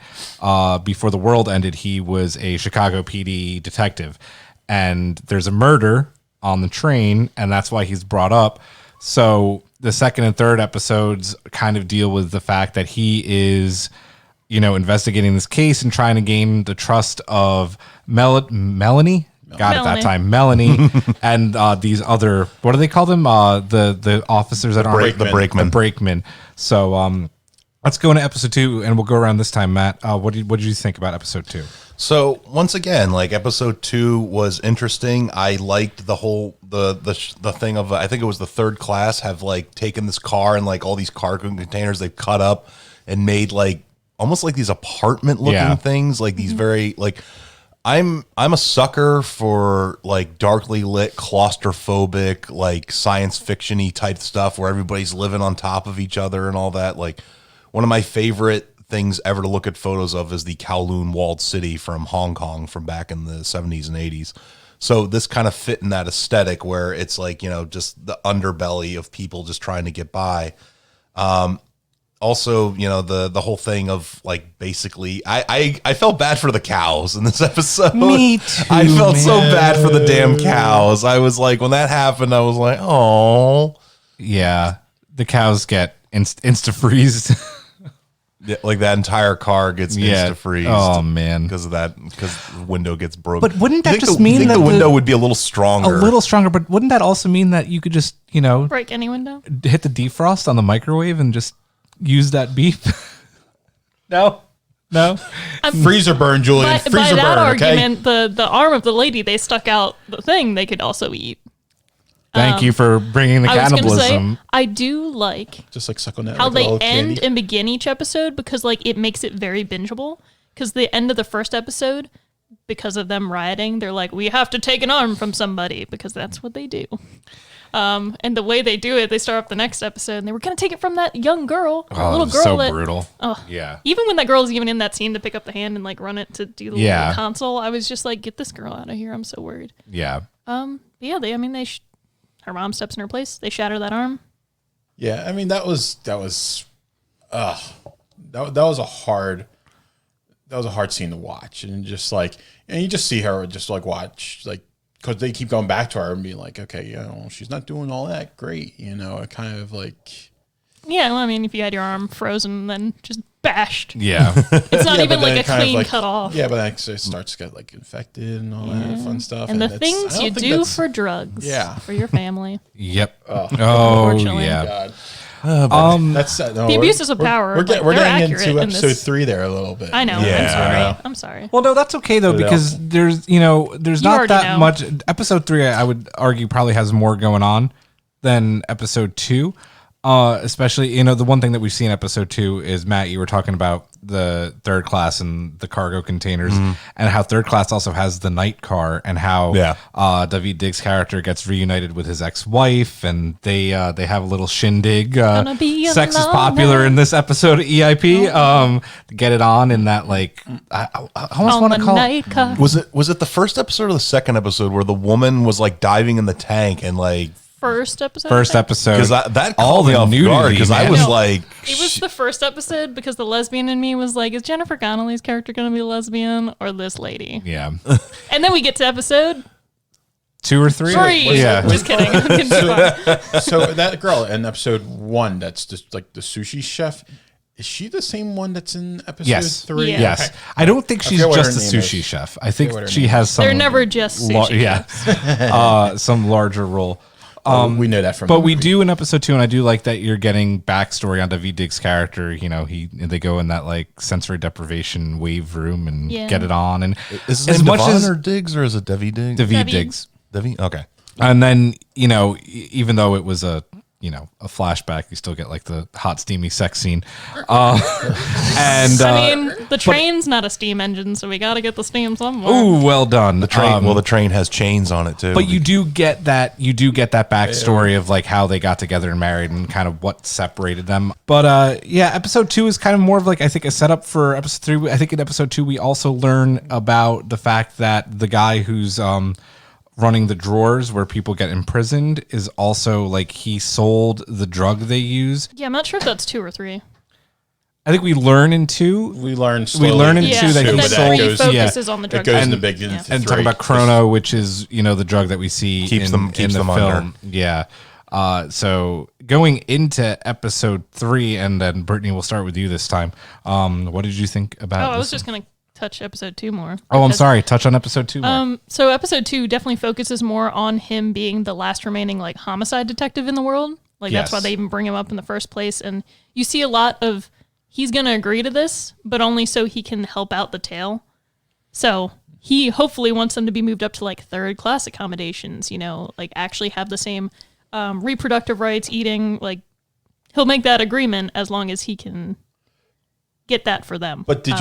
Before the World Ended, he was a Chicago PD detective, and there's a murder on the train, and that's why he's brought up. So the second and third episodes kind of deal with the fact that he is, investigating this case and trying to gain the trust of Melanie. Got it that time, Melanie, and these other, what do they call them? The officers that aren't the brakemen. The brakemen. So let's go into episode 2, and we'll go around this time. Matt, what did you think about episode 2? So once again, like episode 2 was interesting. I liked the whole the thing of, I think it was the third class have like taken this car and like all these cargo containers they've cut up and made like almost like these apartment looking things, like these very like. I'm a sucker for like darkly lit, claustrophobic, like science fiction-y type stuff where everybody's living on top of each other and all that. Like one of my favorite things ever to look at photos of is the Kowloon walled city from Hong Kong from back in the 70s and 80s. So this kind of fit in that aesthetic where it's like, just the underbelly of people just trying to get by. Also, the whole thing of like basically, I felt bad for the cows in this episode. Me too, I felt so bad for the damn cows. I was like, when that happened, I was like, oh, yeah, the cows get insta freezed. yeah, like that entire car gets insta freezed. Oh man, because of that, because the window gets broken. But wouldn't that You think just the- mean you think that the window would be a little stronger? a little stronger? But wouldn't that also mean that you could just Break any window. hit the defrost on the microwave and just use that beef? No. Freezer burn, Julian. By Freezer that burn. Okay. argument, the arm of the lady they stuck out the thing they could also eat. Thank you for bringing the I was going to say, cannibalism. I do like Just like suck on that. how like a they little end candy. and begin each episode because like it makes it very bingeable. Because the end of the first episode, because of them rioting, they're like, we have to take an arm from somebody because that's what they do. And the way they do it, they start off the next episode and they were going to take it from that young girl, Oh, little it was girl so that, brutal. Oh, Yeah. even when that girl's even in that scene to pick up the hand and like run it to do the Yeah. little console, I was just like, get this girl out of here. I'm so worried. Yeah. But yeah, her mom steps in her place. They shatter that arm. Yeah, I mean that was a hard scene to watch, and just like, and you just see her just like watch like, because they keep going back to her and being like, okay, she's not doing all that great, it kind of like. Yeah, well, I mean, if you had your arm frozen and then just bashed, Yeah. it's not Yeah, even but then like a it kind of, clean like- cut off. Yeah, but then it starts to get like infected and all that fun stuff. And the that's- I things don't you think do that's- for drugs, Yeah. for your family. Yep. Oh, Unfortunately. yeah. God. That's no, The abuses of power, We're, like, we're they're getting accurate into in episode this. 3 there a little bit. I know. Yeah. I'm sorry. Well, no, that's okay though, Put it because out. there's not already that know. much. Episode 3, I would argue, probably has more going on than episode 2. Especially, the one thing that we see in episode 2 is, Matt, you were talking about the third class and the cargo containers, and how third class also has the night car, and how David Diggs' character gets reunited with his ex-wife, and they have a little shindig. Gonna be Sex is alone popular now. in this episode of EIP. Get it on in that, like, I almost On want the to call night car. Was it the first episode or the second episode where the woman was like diving in the tank and like, First episode. first I think? episode. because that all called me the off nudity, guard because I man. was No. like, It was the first episode because the lesbian in me was like, is Jennifer Connelly's character going to be lesbian or this lady? Yeah. And then we get to episode 2 or 3? 3. Yeah. Just kidding. I'm getting too far. So that girl in episode 1, that's just like the sushi chef. Is she the same one that's in episode Yes. 3? Yeah. Yes. Okay. I don't think she's forget what just a her name sushi is. chef. I think what her she name has some. They're never just sushi chefs. some larger role. We know that from. But we do in episode 2, and I do like that you're getting backstory on David Diggs' character. They go in that like sensory deprivation wave room and Yeah. get it on, and is his name Devon or Diggs or is it Devi Diggs? David David. Diggs. Devi? Okay. And then, even though it was a flashback, you still get like the hot, steamy sex scene. I mean, the train's not a steam engine, so we got to get the steam somewhere. Ooh, well done. The train. The train has chains on it too. But you do get that backstory of like how they got together and married and kind of what separated them. But episode 2 is kind of more of like, I think, a setup for episode 3. I think in episode 2 we also learn about the fact that the guy who's running the drawers where people get imprisoned is also like, he sold the drug they use. Yeah, I'm not sure if that's 2 or 3. I think we learn in 2. We learn slowly. learn in Yeah, 2 that but he then sold. 3 Yeah. focuses on the drug. It goes And- into big into And 3. talk about Chrono, which is the drug that we see Keeps in them the under. film. Yeah. So going into episode 3, and then Brittany, we'll start with you this time. What did you think about? Oh, I was this just gonna touch episode 2 more. Oh, I'm because, sorry. Touch on episode 2 more. So episode 2 definitely focuses more on him being the last remaining like homicide detective in the world. Like that's why Yes. they even bring him up in the first place. And you see a lot of he's gonna agree to this, but only so he can help out the tail. So he hopefully wants them to be moved up to like 3rd class accommodations. You know, like actually have the same reproductive rights, eating. Like he'll make that agreement as long as he can get that for them. But did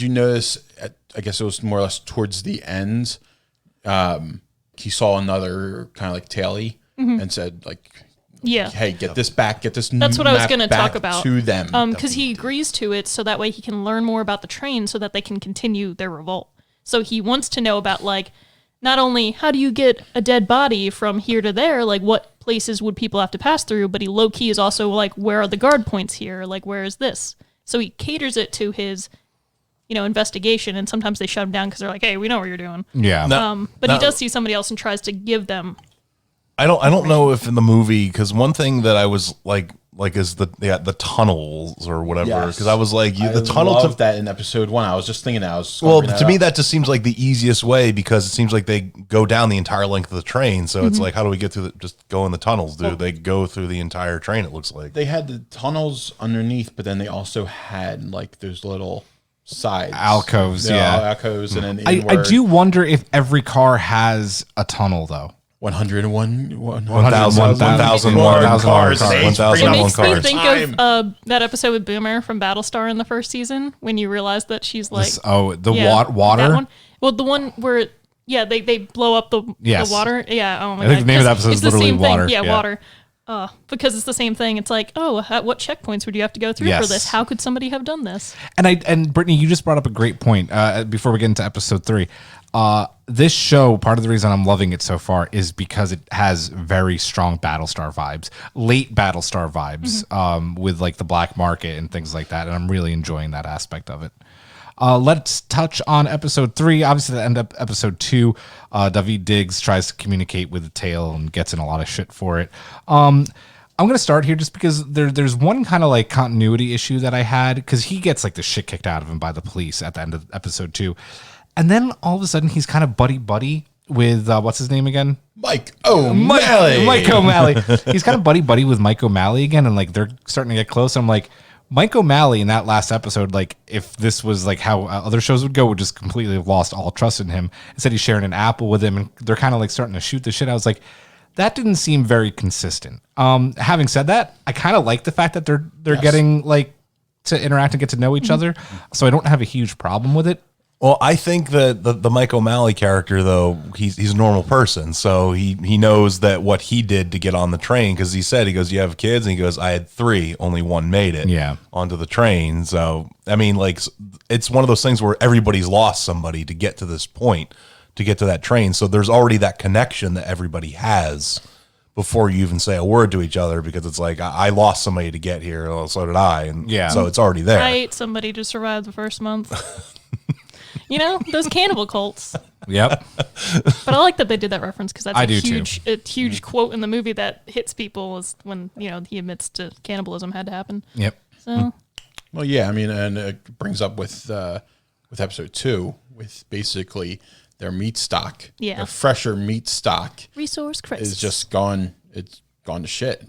you notice? I guess it was more or less towards the end. He saw another kind of like Taily and said like, Yeah. "Hey, get this back. Get this." That's what I was map going to back talk about. to them. Because he agrees to it so that way he can learn more about the train so that they can continue their revolt. So he wants to know about, like, not only how do you get a dead body from here to there, like what places would people have to pass through, but he low-key is also like, where are the guard points here? Like, where is this? So he caters it to his, investigation, and sometimes they shut him down because they're like, hey, we know what you're doing. Yeah. But he does see somebody else and tries to give them. I don't know if in the movie, because one thing that I was like is the tunnels or whatever, Yes. because I was like I the tunnel loved that in episode 1. I was just thinking that. Well, to me that just seems like the easiest way, because it seems like they go down the entire length of the train. So it's like, how do we get through just go in the tunnels? They go through the entire train? It looks like they had the tunnels underneath, but then they also had like those little sides Alcoves, alcoves, and then I inward. do wonder if every car has a tunnel, though. 101 1,001 cars. cars. It 1,001 makes me cars. think of that episode with Boomer from Battlestar in the first season when you realize that she's like, Water? That one? Well, the one where they blow up the water. Yeah. Oh my I think God. the name of the 'Cause episode it's is the literally same thing. water. Yeah, Yeah. water. Because it's the same thing. It's like, at what checkpoints would you have to go through Yes. for this? How could somebody have done this? And Brittany, you just brought up a great point before we get into episode 3. This show, part of the reason I'm loving it so far is because it has very strong Battlestar vibes, late Battlestar vibes, with like the black market and things like that. And I'm really enjoying that aspect of it. Let's touch on episode 3. Obviously, the end of episode 2, David Diggs tries to communicate with the tail and gets in a lot of shit for it. I'm going to start here just because there's one kind of like continuity issue that I had, because he gets like the shit kicked out of him by the police at the end of episode 2. And then all of a sudden he's kind of buddy with, what's his name again? Mike O'Malley. Mike O'Malley. He's kind of buddy with Mike O'Malley again. And like, they're starting to get close. I'm like, Mike O'Malley in that last episode, like if this was like how other shows would go, would just completely have lost all trust in him. Instead, he's sharing an apple with him and they're kind of like starting to shoot the shit. I was like, that didn't seem very consistent. Having said that, I kind of like the fact that they're getting like to interact and get to know each other. So I don't have a huge problem with it. Well, I think that the Mike O'Malley character, though, he's a normal person, so he knows that what he did to get on the train, because he goes, you have kids, and he goes, I had 3, only 1 made it onto the train. So I mean, like, it's one of those things where everybody's lost somebody to get to this point, to get to that train. So there's already that connection that everybody has before you even say a word to each other, because it's like, I lost somebody to get here, well, so did I, and so it's already there. I ate somebody to survive the first month. Those cannibal cults. Yep. But I like that they did that reference, because that's a huge quote in the movie that hits people, is when, he admits to cannibalism had to happen. Yep. So, Well, yeah, I mean, and it brings up with episode 2, with basically their meat stock. Yeah. Their fresher meat stock resource crisis is just gone. It's gone to shit,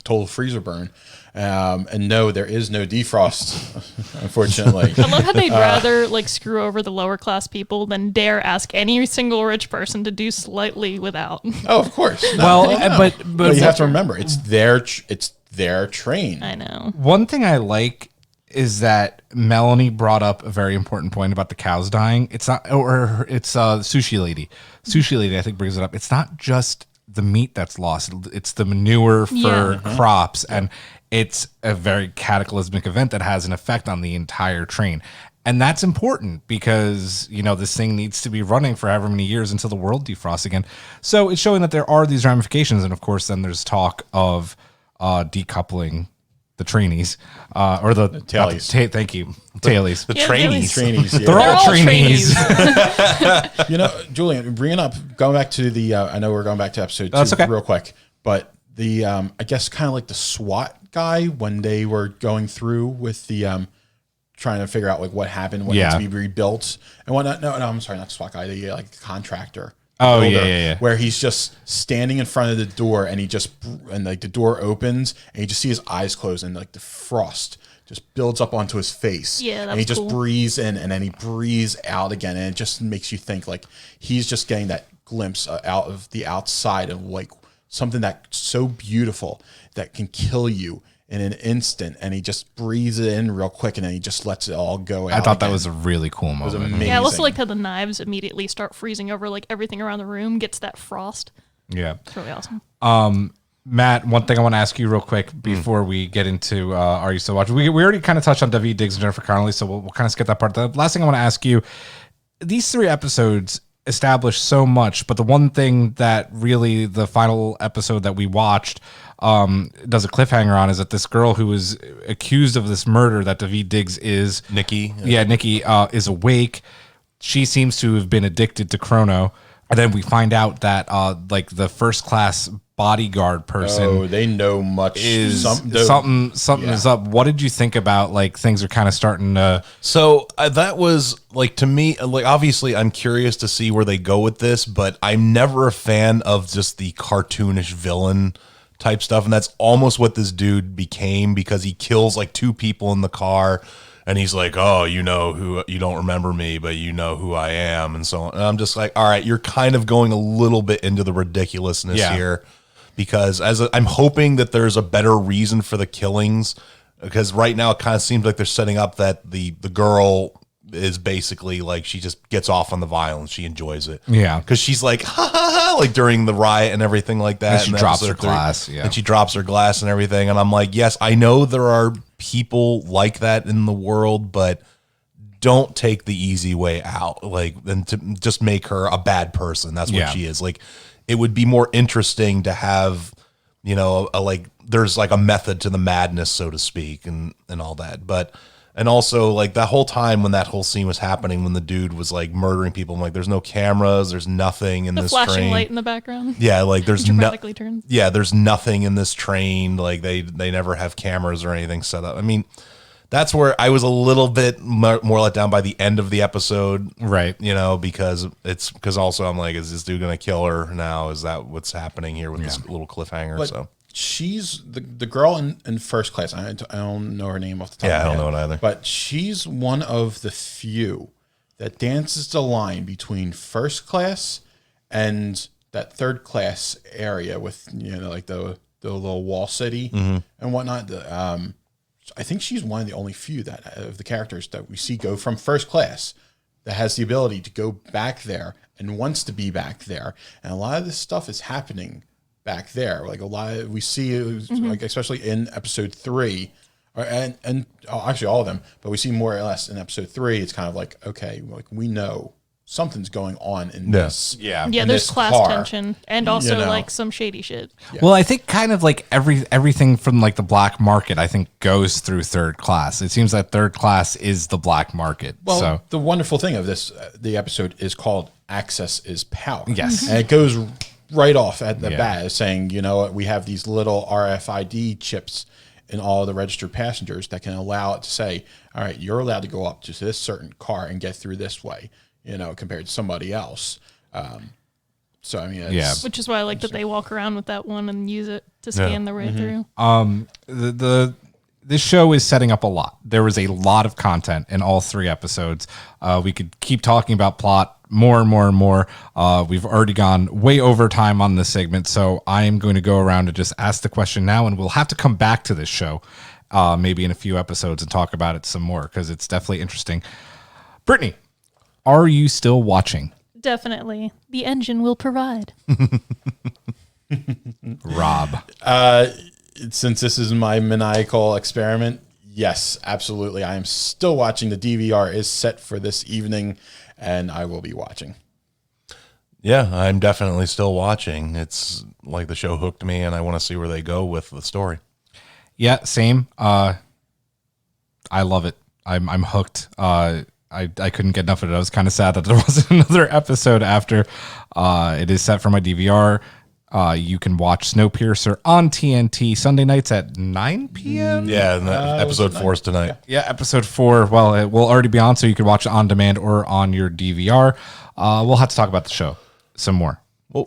total freezer burn. And no, there is no defrost, unfortunately. I love how they'd rather like screw over the lower class people than dare ask any single rich person to do slightly without. Oh, of course. But you have to remember, it's their train. I know. One thing I like is that Melanie brought up a very important point about the cows dying. It's not, or it's Sushi Lady. Sushi Lady, I think, brings it up. It's not just the meat that's lost. It's the manure for crops, and it's a very cataclysmic event that has an effect on the entire train. And that's important because, this thing needs to be running for however many years until the world defrosts again. So it's showing that there are these ramifications. And of course, then there's talk of decoupling the trainees, or the tailies. Thank you. Tailies. The trainees. Yeah. They're all trainees. Julian, going back to the, I know we're going back to episode 2 That's okay. real quick, but the I guess kind of like the SWAT guy when they were going through with the trying to figure out like what happened, what needs to be rebuilt and whatnot. No, I'm sorry, not the SWAT guy, the like contractor. Oh builder, yeah. Where he's just standing in front of the door and like the door opens and you just see his eyes close and like the frost just builds up onto his face. Yeah, that and he was just cool. breathes in and then he breathes out again, and it just makes you think like he's just getting that glimpse out of the outside of like something that's so beautiful that can kill you in an instant, and he just breathes it in real quick and then he just lets it all go out. I thought that again. was a really cool It was moment. amazing. Yeah, I also like how the knives immediately start freezing over, like everything around the room gets that frost. Yeah. It's really awesome. Matt, one thing I want to ask you real quick before we get into Are You Still Watching? We already kind of touched on Daveed Diggs and Jennifer Connelly, so we'll kind of skip that part. The last thing I want to ask you, these 3 episodes establish so much, but the one thing that really the final episode that we watched does a cliffhanger on is that this girl who is accused of this murder that Daveed Diggs is Nikki. Nikki is awake. She seems to have been addicted to Chrono, and then we find out that like the first class bodyguard person Oh, they know much. is Some- something is up. What did you think about like things are kind of starting to? So that was like, to me, like obviously I'm curious to see where they go with this, but I'm never a fan of just the cartoonish villain type stuff. And that's almost what this dude became, because he kills like 2 people in the car and he's like, oh, you know who, you don't remember me, but you know who I am. And so on. And I'm just like, all right, you're kind of going a little bit into the ridiculousness here, because I'm hoping that there's a better reason for the killings, because right now it kind of seems like they're setting up that the girl is basically like, she just gets off on the violence. She enjoys it. Yeah. Because she's like, ha ha ha, like during the riot and everything like that. And she in drops episode her 3. glass, yeah. And she drops her glass and everything. And I'm like, yes, I know there are people like that in the world, but don't take the easy way out. Like, and to just make her a bad person. That's what she is. Like, it would be more interesting to have, you know, like there's like a method to the madness, so to speak, and all that. But and also like that whole time when that whole scene was happening, when the dude was like murdering people, I'm like, there's no cameras, there's nothing in The this flashing train. light in the background. Yeah, like there's no. Dramatically turns. Yeah, there's nothing in this train. Like they never have cameras or anything set up. I mean, that's where I was a little bit more let down by the end of the episode, Right. You know, because also I'm like, is this dude gonna kill her now? Is that what's happening here with this little cliffhanger? But so she's the girl in first class. I don't know her name off the top. Yeah, of my I don't head, know it either. But she's one of the few that dances the line between first class and that third class area with, you know, like the little wall city Mm-hmm. and whatnot. I think she's one of the only few that of the characters that we see go from first class that has the ability to go back there and wants to be back there. And a lot of this stuff is happening back there. Like a lot of, we see, like especially in episode 3, and actually all of them, but we see more or less in episode 3. It's kind of like, okay, like we know something's going on in this. Yeah, in there's this class car. tension and also You know. like some shady shit. Well, I think kind of like everything from like the black market, I think goes through third class. It seems that third class is the black market. Well, so the wonderful thing of this, the episode is called "Access is Power." Yes. and it goes right off at the Yeah. bat, as saying, you know, we have these little RFID chips in all the registered passengers that can allow it to say, all right, you're allowed to go up to this certain car and get through this way, you know, compared to somebody else. So I mean, it's, Which is why I like that they walk around with that one and use it to scan their way through. This show is setting up a lot. There was a lot of content in all 3 episodes. We could keep talking about plot more and more and more. We've already gone way over time on this segment, so I am going to go around and just ask the question now, and we'll have to come back to this show maybe in a few episodes and talk about it some more, because it's definitely interesting. Brittany, are you still watching? Definitely. The engine will provide. Rob. since this is my maniacal experiment, yes, absolutely. I am still watching. The DVR is set for this evening, and I will be watching. yeah, I'm definitely still watching. It's like the show hooked me, and I want to see where they go with the story. Yeah, same. I love it. I'm hooked. I couldn't get enough of it. I was kind of sad that there wasn't another episode after. It is set for my DVR. You can watch Snowpiercer on TNT Sunday nights at 9 p.m. Yeah, and episode 4 is tonight. Yeah, episode 4. Well, it will already be on, so you can watch it on demand or on your DVR. We'll have to talk about the show some more.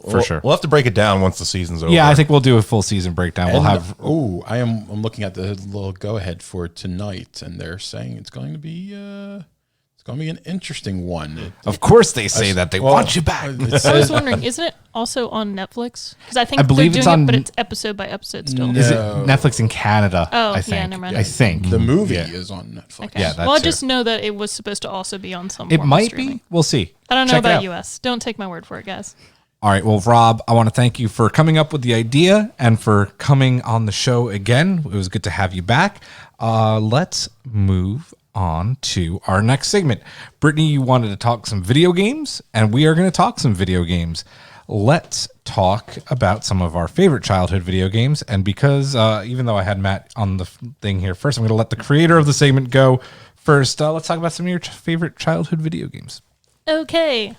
For sure. We'll have to break it down once the season's over. Yeah, I think we'll do a full season breakdown. We'll have. I'm looking at the little go ahead for tonight, and they're saying it's going to be an interesting one. Of course, they say that they want you back. I was wondering, isn't it also on Netflix? Because I think believe they're it's doing on- it, but it's episode by episode still. Is it Netflix in Canada? Oh, I think. yeah, never mind. I think The movie is on Netflix. Okay. Yeah, well, I that's just know that it was supposed to also be on some. it form of might streaming. be. We'll see. I don't know Check it about out. US. Don't take my word for it, guys. All right. Well, Rob, I want to thank you for coming up with the idea and for coming on the show again. It was good to have you back. Let's move on to our next segment. Brittany, you wanted to talk some video games, and we are going to talk some video games. Let's talk about some of our favorite childhood video games. And because even though I had Matt on the thing here first, I'm going to let the creator of the segment go first. Let's talk about some of your favorite childhood video games. Okay.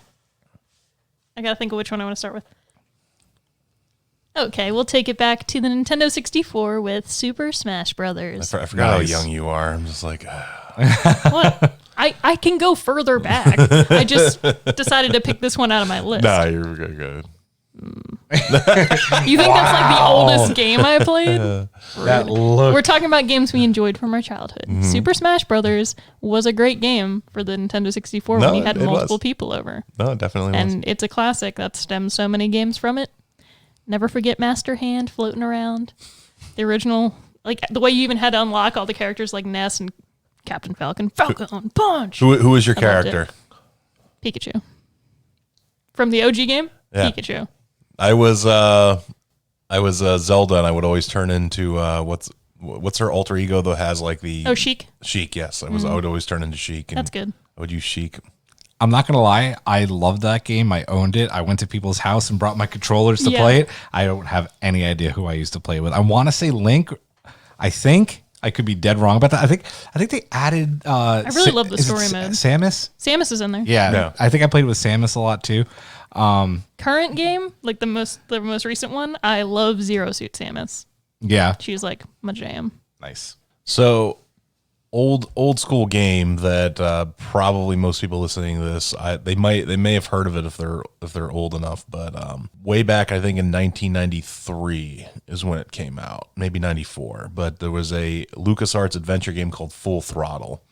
I gotta think of which one I want to start with. Okay, we'll take it back to the Nintendo 64 with Super Smash Brothers. I forgot Nice. how young you are. I'm just like, What? I can go further back. I just decided to pick this one out of my list. nah, you're good. You think that's like the oldest game I played? That look. We're talking about games we enjoyed from our childhood. Super Smash Brothers was a great game for the Nintendo 64 No, when you had it multiple was. people over. No, it definitely was. And it's a classic that stems so many games from it. Never forget Master Hand floating around. The original, like the way you even had to unlock all the characters like Ness and Captain Falcon. Falcon Punch! Who was your I loved it. character? Pikachu. From the OG game? Yeah. Pikachu. I was Zelda, and I would always turn into what's her alter ego that has like the Oh, Sheik. Sheik. Yes, I would always turn into Sheik. And That's good. I would use Sheik. I'm not going to lie. I loved that game. I owned it. I went to people's house and brought my controllers to Yeah. play it. I don't have any idea who I used to play with. I want to say Link. I think I could be dead wrong about that. I think they added. I really love the story mode. Samus. Samus is in there. Yeah, Yeah. I think I played with Samus a lot too. Current game, like the most recent one, I love Zero Suit Samus. Yeah, She's like my jam. nice. So old school game that probably most people listening to this they may have heard of it if they're old enough, but way back I think in 1993 is when it came out, maybe 94. But there was a LucasArts adventure game called Full Throttle,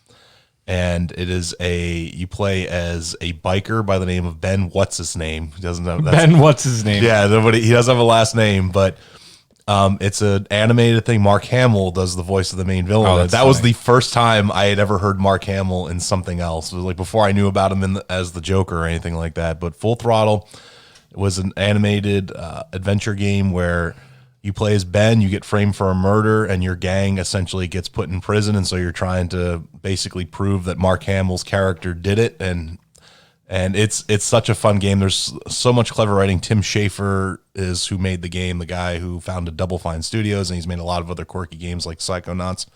and it is you play as a biker by the name of Ben. What's his name? He doesn't know. Ben, what's his name? Yeah, he doesn't have a last name, but it's an animated thing. Mark Hamill does the voice of the main villain. Oh, that's that was funny. the first time I had ever heard Mark Hamill in something else. It was like before I knew about him as the Joker or anything like that. But Full Throttle was an animated adventure game where you play as Ben, you get framed for a murder, and your gang essentially gets put in prison. And so you're trying to basically prove that Mark Hamill's character did it. And it's such a fun game. There's so much clever writing. Tim Schafer is who made the game, the guy who founded Double Fine Studios, and he's made a lot of other quirky games like Psychonauts.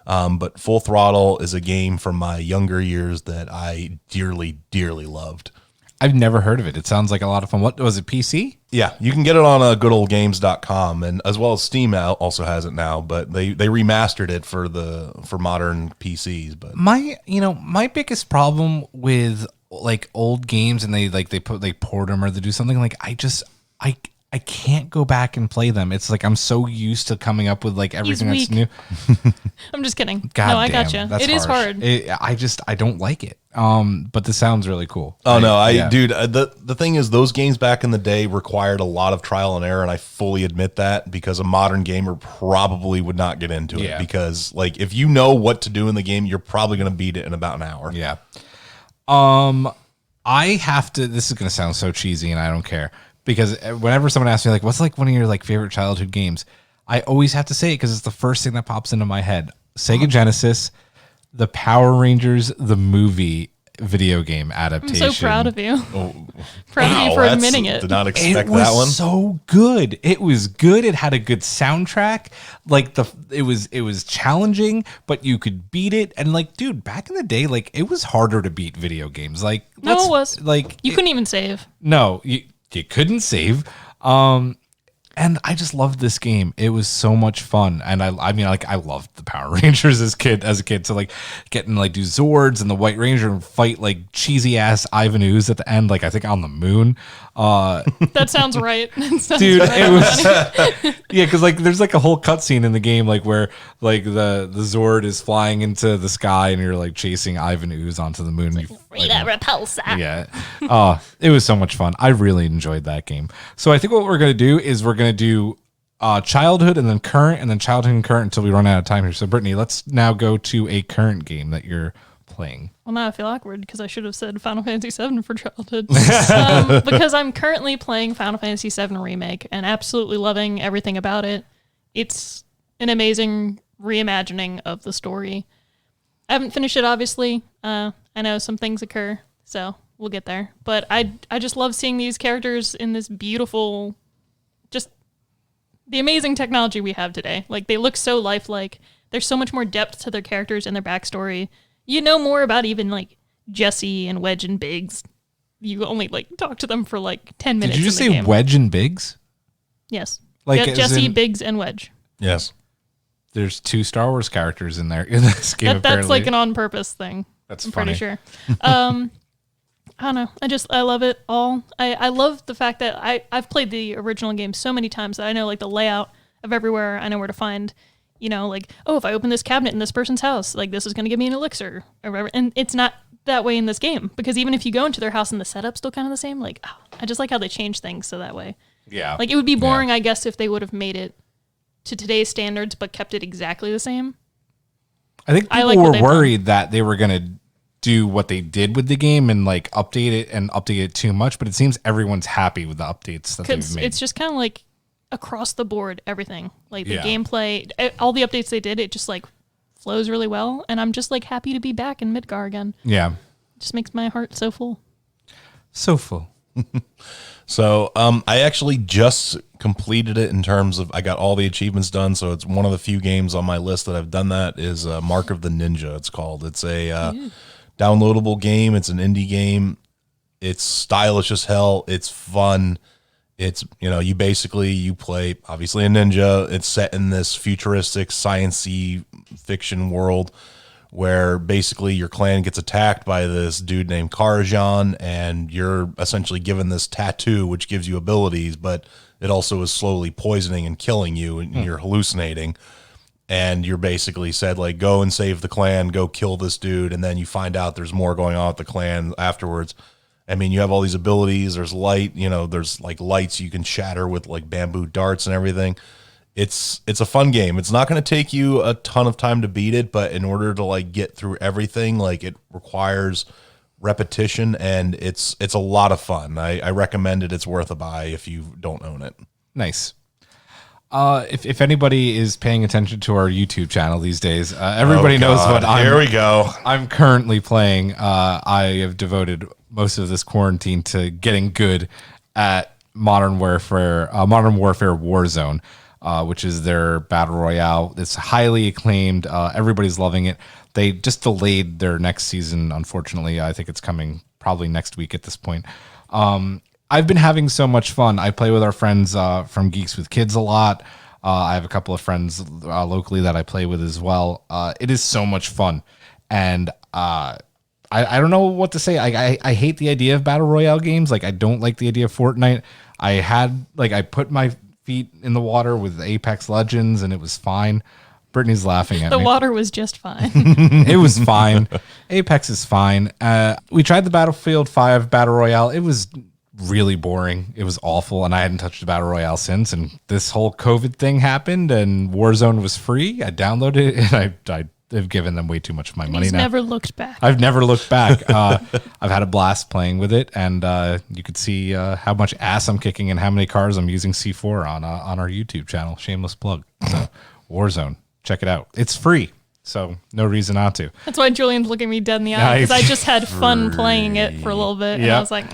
But Full Throttle is a game from my younger years that I dearly, dearly loved. I've never heard of it. It sounds like a lot of fun. What was it? PC? Yeah, you can get it on goodoldgames.com, and as well as Steam also has it now. But they remastered it for modern PCs. But My biggest problem with like old games and they port them or they do something like I can't go back and play them. It's like I'm so used to coming up with like everything that's weak. new. I'm just kidding. God no, I damn, gotcha. that's It is harsh. hard. I don't like it. But this sounds really cool. oh no, Yeah. dude, the thing is, those games back in the day required a lot of trial and error, and I fully admit that because a modern gamer probably would not get into it Yeah. because like if you know what to do in the game, you're probably going to beat it in about an hour. Yeah. I have to. This is going to sound so cheesy, and I don't care because whenever someone asks me like, "What's like one of your like favorite childhood games?" I always have to say it because it's the first thing that pops into my head. Sega Genesis, the Power Rangers, the movie video game I'm adaptation. so proud of you. Proud of you Wow, for that's- admitting it. Did not It expect was that one. so good. It was good. It had a good soundtrack. Like it was challenging, but you could beat it. And like, dude, back in the day, like it was harder to beat video games. Like, No, it was. like You couldn't even save. No, you couldn't save. And I just loved this game. It was so much fun. And I mean, like, I loved the Power Rangers as a kid. So like getting like do Zords and the White Ranger and fight like cheesy ass Ivan Ooze at the end, like I think on the moon. That sounds right. Dude, it was yeah, because like there's like a whole cutscene in the game like where like the Zord is flying into the sky and you're like chasing Ivan Ooze onto the moon. Rita Repulsa. Yeah. It was so much fun. I really enjoyed that game. So I think what we're gonna do is we're gonna do childhood and then current and then childhood and current until we run out of time here. So Brittany, let's now go to a current game that you're playing. Well, now I feel awkward because I should have said Final Fantasy VII for childhood. Because I'm currently playing Final Fantasy VII Remake and absolutely loving everything about it. It's an amazing reimagining of the story. I haven't finished it, obviously. I know some things occur, so we'll get there. But I just love seeing these characters in this beautiful, just the amazing technology we have today. Like, they look so lifelike. There's so much more depth to their characters and their backstory. You know more about even, like, Jesse and Wedge and Biggs. You only, like, talk to them for, like, 10 minutes. Did you just in the say game. Wedge and Biggs? Yes. Like, as Jesse, in- Biggs, and Wedge. Yes. There's 2 Star Wars characters in there in this game. That's like apparently. an on-purpose thing. That's I'm funny. pretty sure. I don't know. I love it all. I love the fact that I've played the original game so many times that I know like the layout of everywhere. I know where to find, you know, like, oh, if I open this cabinet in this person's house, like this is going to give me an elixir or whatever. And it's not that way in this game because even if you go into their house and the setup's still kind of the same, like, oh, I just like how they change things so that way. Yeah. Like it would be boring, I guess, if they would have made it to today's standards but kept it exactly the same. I think people like what were they've done. worried that they were going to do what they did with the game and like update it too much, but it seems everyone's happy with the updates that they've Because made. it's just kind of like across the board, everything. Like the Yeah. gameplay, all the updates they did, it just like flows really well. And I'm just like happy to be back in Midgar again. Yeah. It just makes my heart so full. So full. So I actually just completed it in terms of I got all the achievements done. So it's one of the few games on my list that I've done that is Mark of the Ninja. It's called. It's a downloadable game. It's an indie game. It's stylish as hell. It's fun. It's, you know, you play obviously a ninja. It's set in this futuristic science-y fiction world where basically your clan gets attacked by this dude named Karajan, and you're essentially given this tattoo which gives you abilities, but it also is slowly poisoning and killing you, and you're hallucinating. And you're basically said, like, go and save the clan, go kill this dude, and then you find out there's more going on with the clan afterwards. I mean, you have all these abilities. There's light, you know, there's like lights you can shatter with like bamboo darts and everything. It's a fun game. It's not going to take you a ton of time to beat it, but in order to like get through everything, like it requires repetition, and it's a lot of fun. I recommend it. It's worth a buy if you don't own it. Nice. If anybody is paying attention to our YouTube channel these days, everybody knows what Here we go. I'm currently playing. I have devoted most of this quarantine to getting good at Modern Warfare Warzone, which is their battle royale. It's highly acclaimed. Everybody's loving it. They just delayed their next season, unfortunately. I think it's coming probably next week at this point. I've been having so much fun. I play with our friends from Geeks with Kids a lot. I have a couple of friends locally that I play with as well. It is so much fun. And I don't know what to say. I hate the idea of battle royale games. Like, I don't like the idea of Fortnite. I put my feet in the water with Apex Legends and it was fine. Brittany's laughing at The me. water was just fine. It was fine. Apex is fine. We tried the Battlefield 5 battle royale. It was really boring. It was awful, and I hadn't touched a battle royale since. And this whole COVID thing happened, and Warzone was free. I downloaded it, and I've given them way too much of my money He's now. never looked back. I've never looked back. I've had a blast playing with it, and you could see how much ass I'm kicking and how many cars I'm using C4 on our YouTube channel. Shameless plug. So, Warzone, check it out. It's free, so no reason not to. That's why Julian's looking me dead in the eye, because I just had fun playing it for a little bit, and I Yep. was like,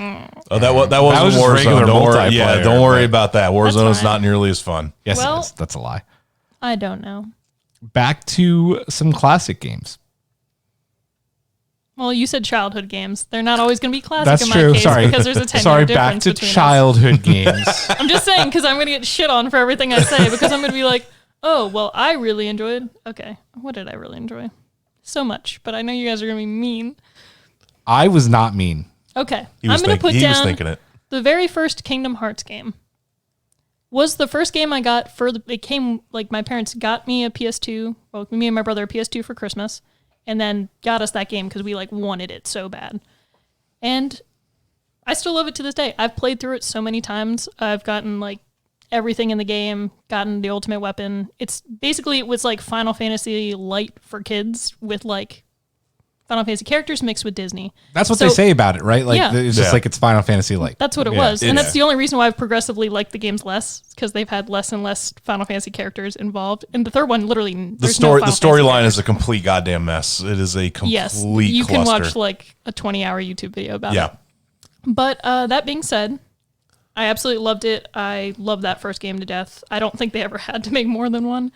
Oh, that wasn't was just regular Warzone. Don't worry. Yeah, multiplayer, don't worry but- about that. Warzone is fine. not nearly as fun. Yes, Well- it is. That's a lie. I don't know. Back to some classic games. Well, you said childhood games. They're not always going to be classic That's in my true. case Sorry. because there's a 10-year Sorry, difference back to between us. childhood games. I'm just saying because I'm going to get shit on for everything I say because I'm going to be like, oh, well, I really enjoyed. Okay, what did I really enjoy? So much, but I know you guys are going to be mean. I was not mean. Okay, He was, I'm going to put he was down thinking it. the very first Kingdom Hearts game. Was the first game I got for the, it came like my parents got me a PS2, well, me and my brother a PS2 for Christmas, and then got us that game because we like wanted it so bad. And I still love it to this day. I've played through it so many times. I've gotten like everything in the game, gotten the ultimate weapon. It's basically, it was like Final Fantasy Light for kids with like Final Fantasy characters mixed with Disney. That's what So- they say about it, right? Like Yeah. it's just Yeah. like it's Final Fantasy like. That's what it Yeah. was. And that's the only reason why I've progressively liked the games less, because they've had less and less Final Fantasy characters involved. And the third one, literally, The there's no story, Final the storyline Fantasy is a complete goddamn mess. It is a complete Yes, you can cluster. watch like a 20-hour YouTube video about Yeah. it. But that being said, I absolutely loved it. I love that first game to death. I don't think they ever had to make more than one.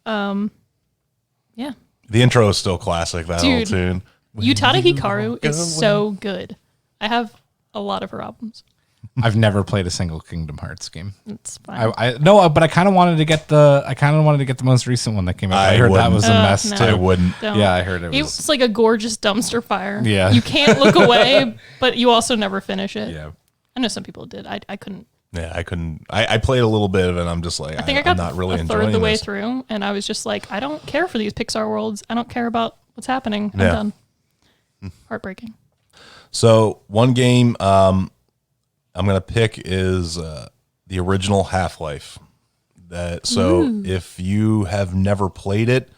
Yeah. The intro is still classic. That Dude. old tune. Utada Hikaru is away. so good. I have a lot of her albums. I've never played a single Kingdom Hearts game. It's fine. I no, but I kind of wanted to get the most recent one that came out. I heard that wouldn't. was a mess no. too. I wouldn't. Don't. Yeah, I heard it was. It's like a gorgeous dumpster fire. Yeah. You can't look away, but you also never finish it. Yeah. I know some people did. I couldn't. Yeah, I couldn't. I played a little bit of it. And I'm just like, I think I got I'm not really a third enjoying of the way this. through, and I was just like, I don't care for these Pixar worlds. I don't care about what's happening. I'm Yeah. done. Heartbreaking. So one game I'm gonna pick is the original Half-Life. If you have never played it,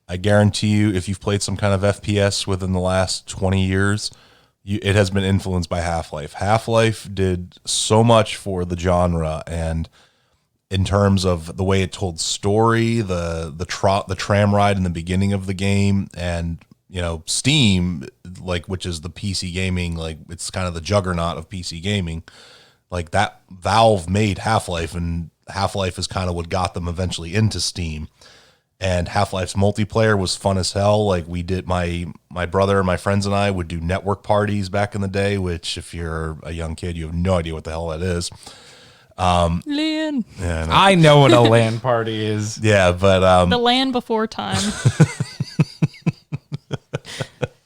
I guarantee you, if you've played some kind of FPS within the last 20 years, it has been influenced by Half-Life. Half-Life did so much for the genre, and in terms of the way it told story, the tram ride in the beginning of the game, and Steam, like, which is the PC gaming, like, it's kind of the juggernaut of PC gaming. Like, that Valve made Half-Life, and Half-Life is kind of what got them eventually into Steam. And Half-Life's multiplayer was fun as hell. Like, we did, my brother and my friends and I would do network parties back in the day, which, if you're a young kid, you have no idea what the hell that is. Land. Yeah, I know what a LAN party is. yeah, but The land before time.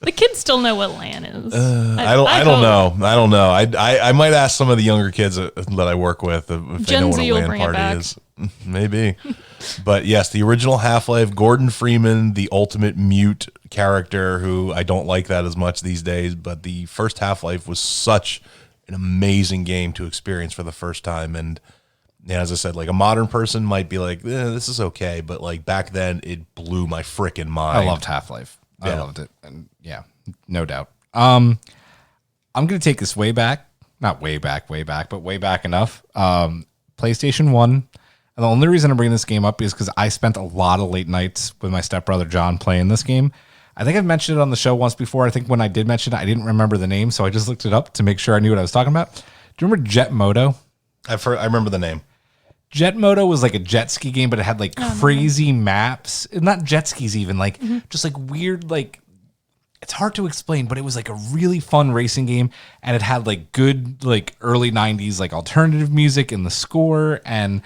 The kids still know what LAN is. I don't know. I might ask some of the younger kids that I work with if they Gen know what Z a will LAN bring it party back. is. Maybe. But yes, the original Half-Life, Gordon Freeman, the ultimate mute character, who I don't like that as much these days, but the first Half-Life was such an amazing game to experience for the first time. And yeah, as I said, like, a modern person might be like, this is okay, but like back then it blew my freaking mind. I loved Half-Life. I Yeah. loved it. And yeah, no doubt. I'm going to take this way back. Not way back, but way back enough. PlayStation 1. And the only reason I'm bringing this game up is because I spent a lot of late nights with my stepbrother John playing this game. I think I've mentioned it on the show once before. I think when I did mention it, I didn't remember the name, so I just looked it up to make sure I knew what I was talking about. Do you remember Jet Moto? I remember the name. Jet Moto was like a jet ski game, but it had like crazy maps. Not jet skis even, like just like weird, like, it's hard to explain, but it was like a really fun racing game, and it had like good like early 90s like alternative music in the score, and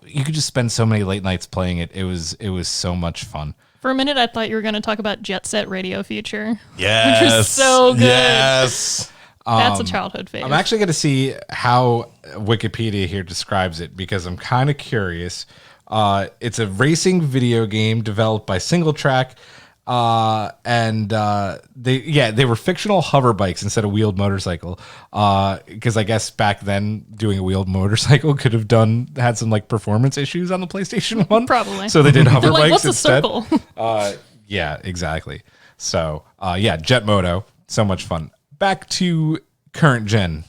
you could just spend so many late nights playing it. It was so much fun. For a minute, I thought you were going to talk about Jet Set Radio Future. Yes. Which was so good. Yes. That's a childhood fave. I'm actually going to see how Wikipedia here describes it because I'm kind of curious. It's a racing video game developed by Single Track. And they were fictional hover bikes instead of wheeled motorcycle. Because I guess back then doing a wheeled motorcycle could have had some like performance issues on the PlayStation 1. Probably. So they did hover Like, bikes what's a instead. circle? Yeah, exactly. So Jet Moto, so much fun. Back to current gen.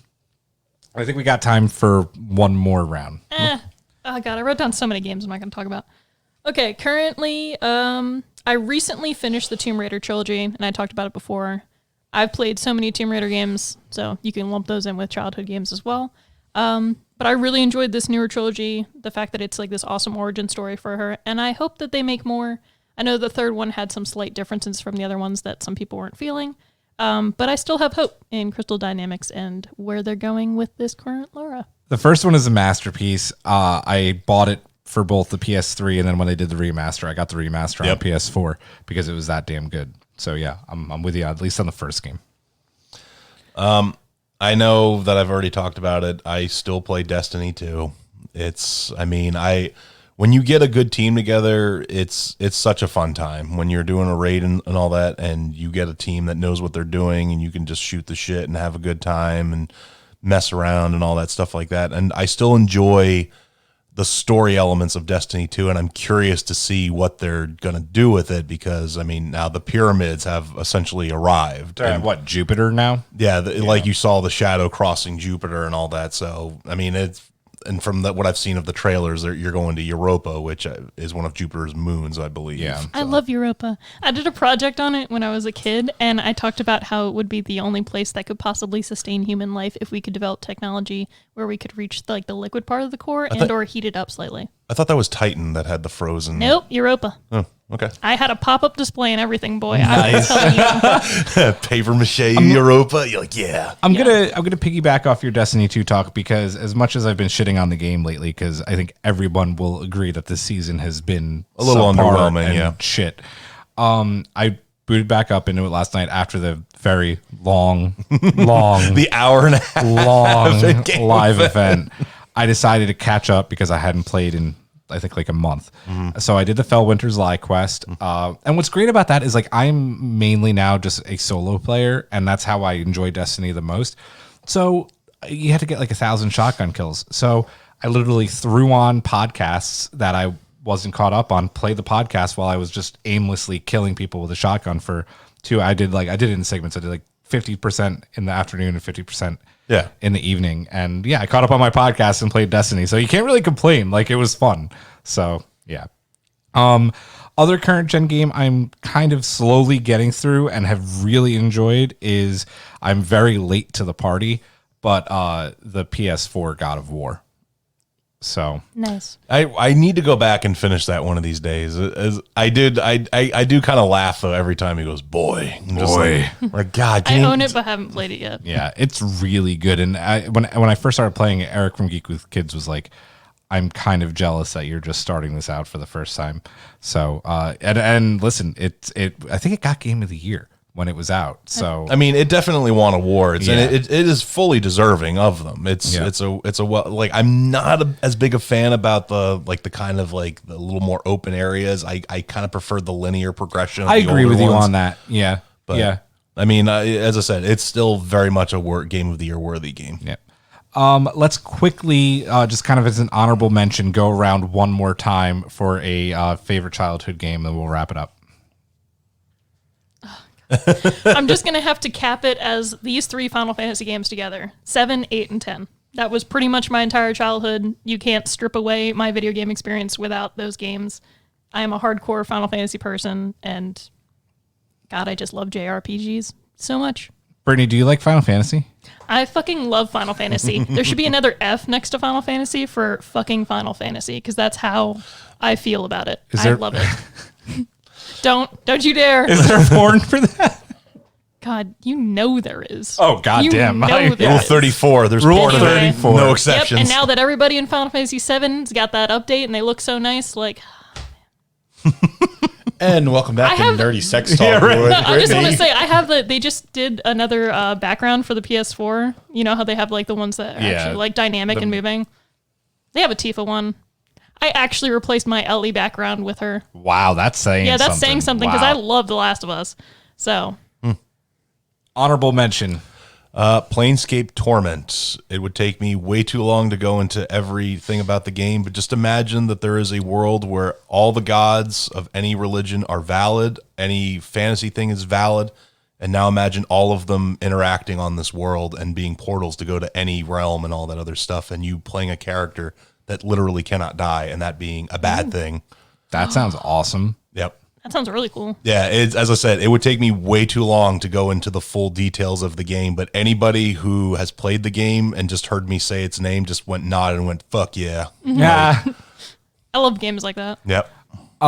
I think we got time for one more round. Oh god, I wrote down so many games I'm not going to talk about. Okay, currently, I recently finished the Tomb Raider trilogy, and I talked about it before. I've played so many Tomb Raider games, so you can lump those in with childhood games as well. But I really enjoyed this newer trilogy, the fact that it's like this awesome origin story for her, and I hope that they make more. I know the third one had some slight differences from the other ones that some people weren't feeling, But I still have hope in Crystal Dynamics and where they're going with this current Laura. The first one is a masterpiece. I bought it for both the PS3 and then when they did the remaster, I got the remaster on PS4 because it was that damn good. So yeah, I'm with you at least on the first game. I know that I've already talked about it. I still play Destiny 2. When you get a good team together, it's such a fun time when you're doing a raid and all that, and you get a team that knows what they're doing, and you can just shoot the shit and have a good time and mess around and all that stuff like that. And I still enjoy the story elements of Destiny 2, and I'm curious to see what they're going to do with it because, now the pyramids have essentially arrived. And what, Jupiter now? Yeah, like you saw the shadow crossing Jupiter and all that. So, and from what I've seen of the trailers, you're going to Europa, which is one of Jupiter's moons, I believe. Yeah. I love Europa. I did a project on it when I was a kid, and I talked about how it would be the only place that could possibly sustain human life if we could develop technology where we could reach the liquid part of the core or heat it up slightly. I thought that was Titan that had the frozen. Nope, Europa. Oh, okay. I had a pop-up display and everything, boy. Nice. I was telling you. Paper mache Europa. You're like, yeah. I'm gonna piggyback off your Destiny 2 talk because as much as I've been shitting on the game lately, because I think everyone will agree that this season has been a little underwhelming. And yeah, shit. I booted back up into it last night after the very long, the hour and a half long live event. I decided to catch up because I hadn't played in I think like a month. So I did the Fellwinter's Lie quest. And what's great about that is I'm mainly now just a solo player, and that's how I enjoy Destiny the most. So you had to get 1,000 shotgun kills. So I literally threw on podcasts that I wasn't caught up on, played the podcast while I was just aimlessly killing people with a shotgun for 2. I did it in segments. I did 50% in the afternoon and 50% in the evening. And I caught up on my podcast and played Destiny. So you can't really complain. It was fun. So yeah. Other current gen game I'm kind of slowly getting through and have really enjoyed is I'm very late to the party, but the PS4 God of War. So nice. I need to go back and finish that one of these days. As I do kind of laugh though every time he goes, boy. I'm just like God. I own it but haven't played it yet. Yeah, it's really good. And when I first started playing it, Eric from Geek with Kids was like, I'm kind of jealous that you're just starting this out for the first time. So and listen, I think it got Game of the Year when it was out. So it definitely won awards, and it is fully deserving of them. I'm not as big a fan about the kind of the little more open areas. I kind of prefer the linear progression. Of I the agree with you ones. on that. Yeah, but, yeah. As I said, it's still very much a Game of the Year worthy game. Yeah. Let's quickly, just kind of as an honorable mention, go around one more time for a favorite childhood game, and we'll wrap it up. I'm just going to have to cap it as these 3 Final Fantasy games together. 7, 8, and 10. That was pretty much my entire childhood. You can't strip away my video game experience without those games. I am a hardcore Final Fantasy person, and God, I just love JRPGs so much. Brittany, do you like Final Fantasy? I fucking love Final Fantasy. There should be another F next to Final Fantasy for fucking Final Fantasy, because that's how I feel about it. I love it. Don't you dare. Is there a porn for that? God, you know there is. Oh, goddamn. Rule 34. There's Rule 34. No exceptions. Yep, and now that everybody in Final Fantasy 7's got that update and they look so nice, And welcome back to Nerdy Sex Talk. Yeah, right. With No, I just want to Brittany. say, they just did another background for the PS4. You know how they have the ones that are actually dynamic and moving? They have a Tifa one. I actually replaced my Ellie background with her. Wow, that's saying something. Yeah, that's saying something because I love The Last of Us. So. Honorable mention. Planescape Torment. It would take me way too long to go into everything about the game, but just imagine that there is a world where all the gods of any religion are valid, any fantasy thing is valid, and now imagine all of them interacting on this world and being portals to go to any realm and all that other stuff, and you playing a character that literally cannot die, and that being a bad thing. That sounds awesome. Yep. That sounds really cool. Yeah, as I said, it would take me way too long to go into the full details of the game, but anybody who has played the game and just heard me say its name just nodded and went, fuck yeah. Yeah. I love games like that. Yep.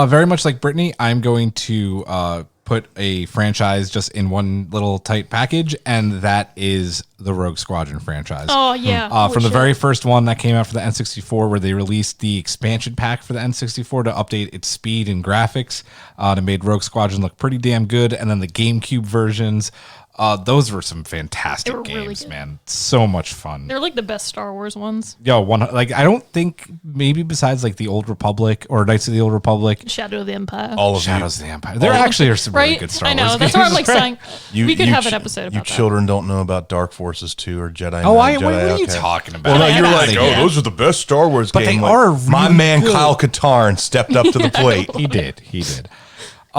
Very much like Brittany, I'm going to put a franchise just in one little tight package, and that is the Rogue Squadron franchise. Oh yeah. From the very first one that came out for the N64, where they released the expansion pack for the N64 to update its speed and graphics, that made Rogue Squadron look pretty damn good, and then the GameCube versions. Those were some fantastic They were really games, good. man. So much fun. They're like the best Star Wars ones. Yo, I don't think maybe besides like the Old Republic or Knights of the Old Republic, Shadow of the Empire. All of Shadows of the Empire. There actually are some really Right? good Star I Wars know. That's games. why I'm like saying we could have an ch- episode about You that. children don't know about Dark Forces 2 or Jedi. Oh, Knight, what Jedi are you Outcast. talking about? Well, no, you're Get like, outta oh, here. those are the best Star Wars But games. they are My really man good. Kyle Katarn stepped up to the plate. He did.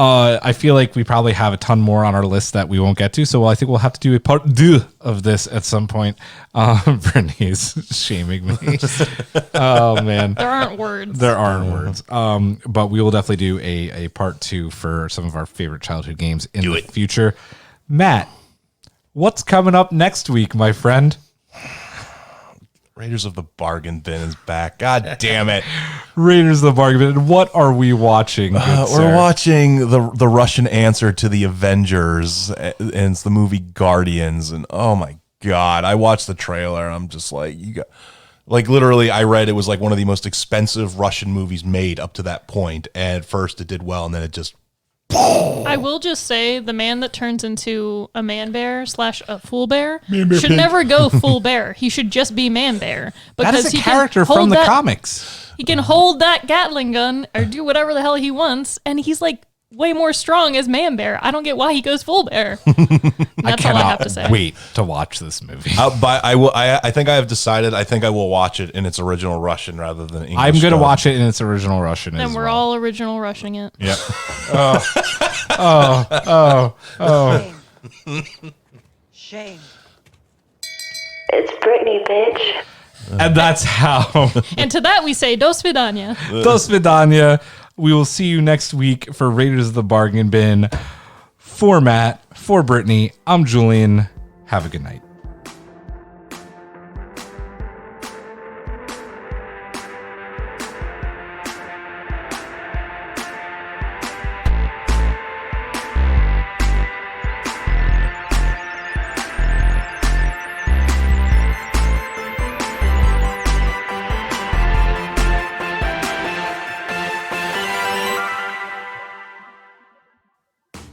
I feel like we probably have a ton more on our list that we won't get to, so I think we'll have to do a part 2 of this at some point. Brittany is shaming me. Oh man, There aren't words. there aren't words. But we will definitely do a part 2 for some of our favorite childhood games in the future. Matt, what's coming up next week, my friend? Raiders of the Bargain Bin is back. God damn it. Raiders of the Bargain Bin. What are we watching? Good sir? We're watching the Russian answer to the Avengers, and it's the movie Guardians. And oh my God, I watched the trailer. And I'm just like, literally, I read it was like one of the most expensive Russian movies made up to that point. And at first it did well, and then it just. I will just say the man that turns into a man bear / a fool bear should never go full bear. He should just be man bear. That is a he can character hold from the that- comics. He can hold that Gatling gun or do whatever the hell he wants, and he's like way more strong as man bear. I don't get why he goes full bear. That's all I have to say. Wait to watch this movie. But I will. I think I have decided. I think I will watch it in its original Russian rather than English. I'm going to dub. watch it in its original Russian Then as we're well. all original rushing it. Yep. Shame. It's Britney, bitch. And that's how. And to that we say, do svidanya. Do svidanya. We will see you next week for Raiders of the Bargain Bin. For Matt, for Brittany, I'm Julian. Have a good night.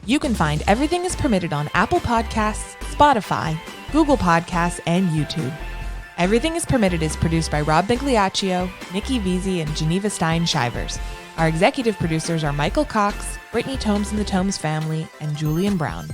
You can find Everything is Permitted on Apple Podcasts, Spotify, Google Podcasts, and YouTube. Everything is Permitted is produced by Rob Bigliaccio, Nikki Veazey, and Geneva Stein-Shivers. Our executive producers are Michael Cox, Brittany Tomes and the Tomes family, and Julian Brown.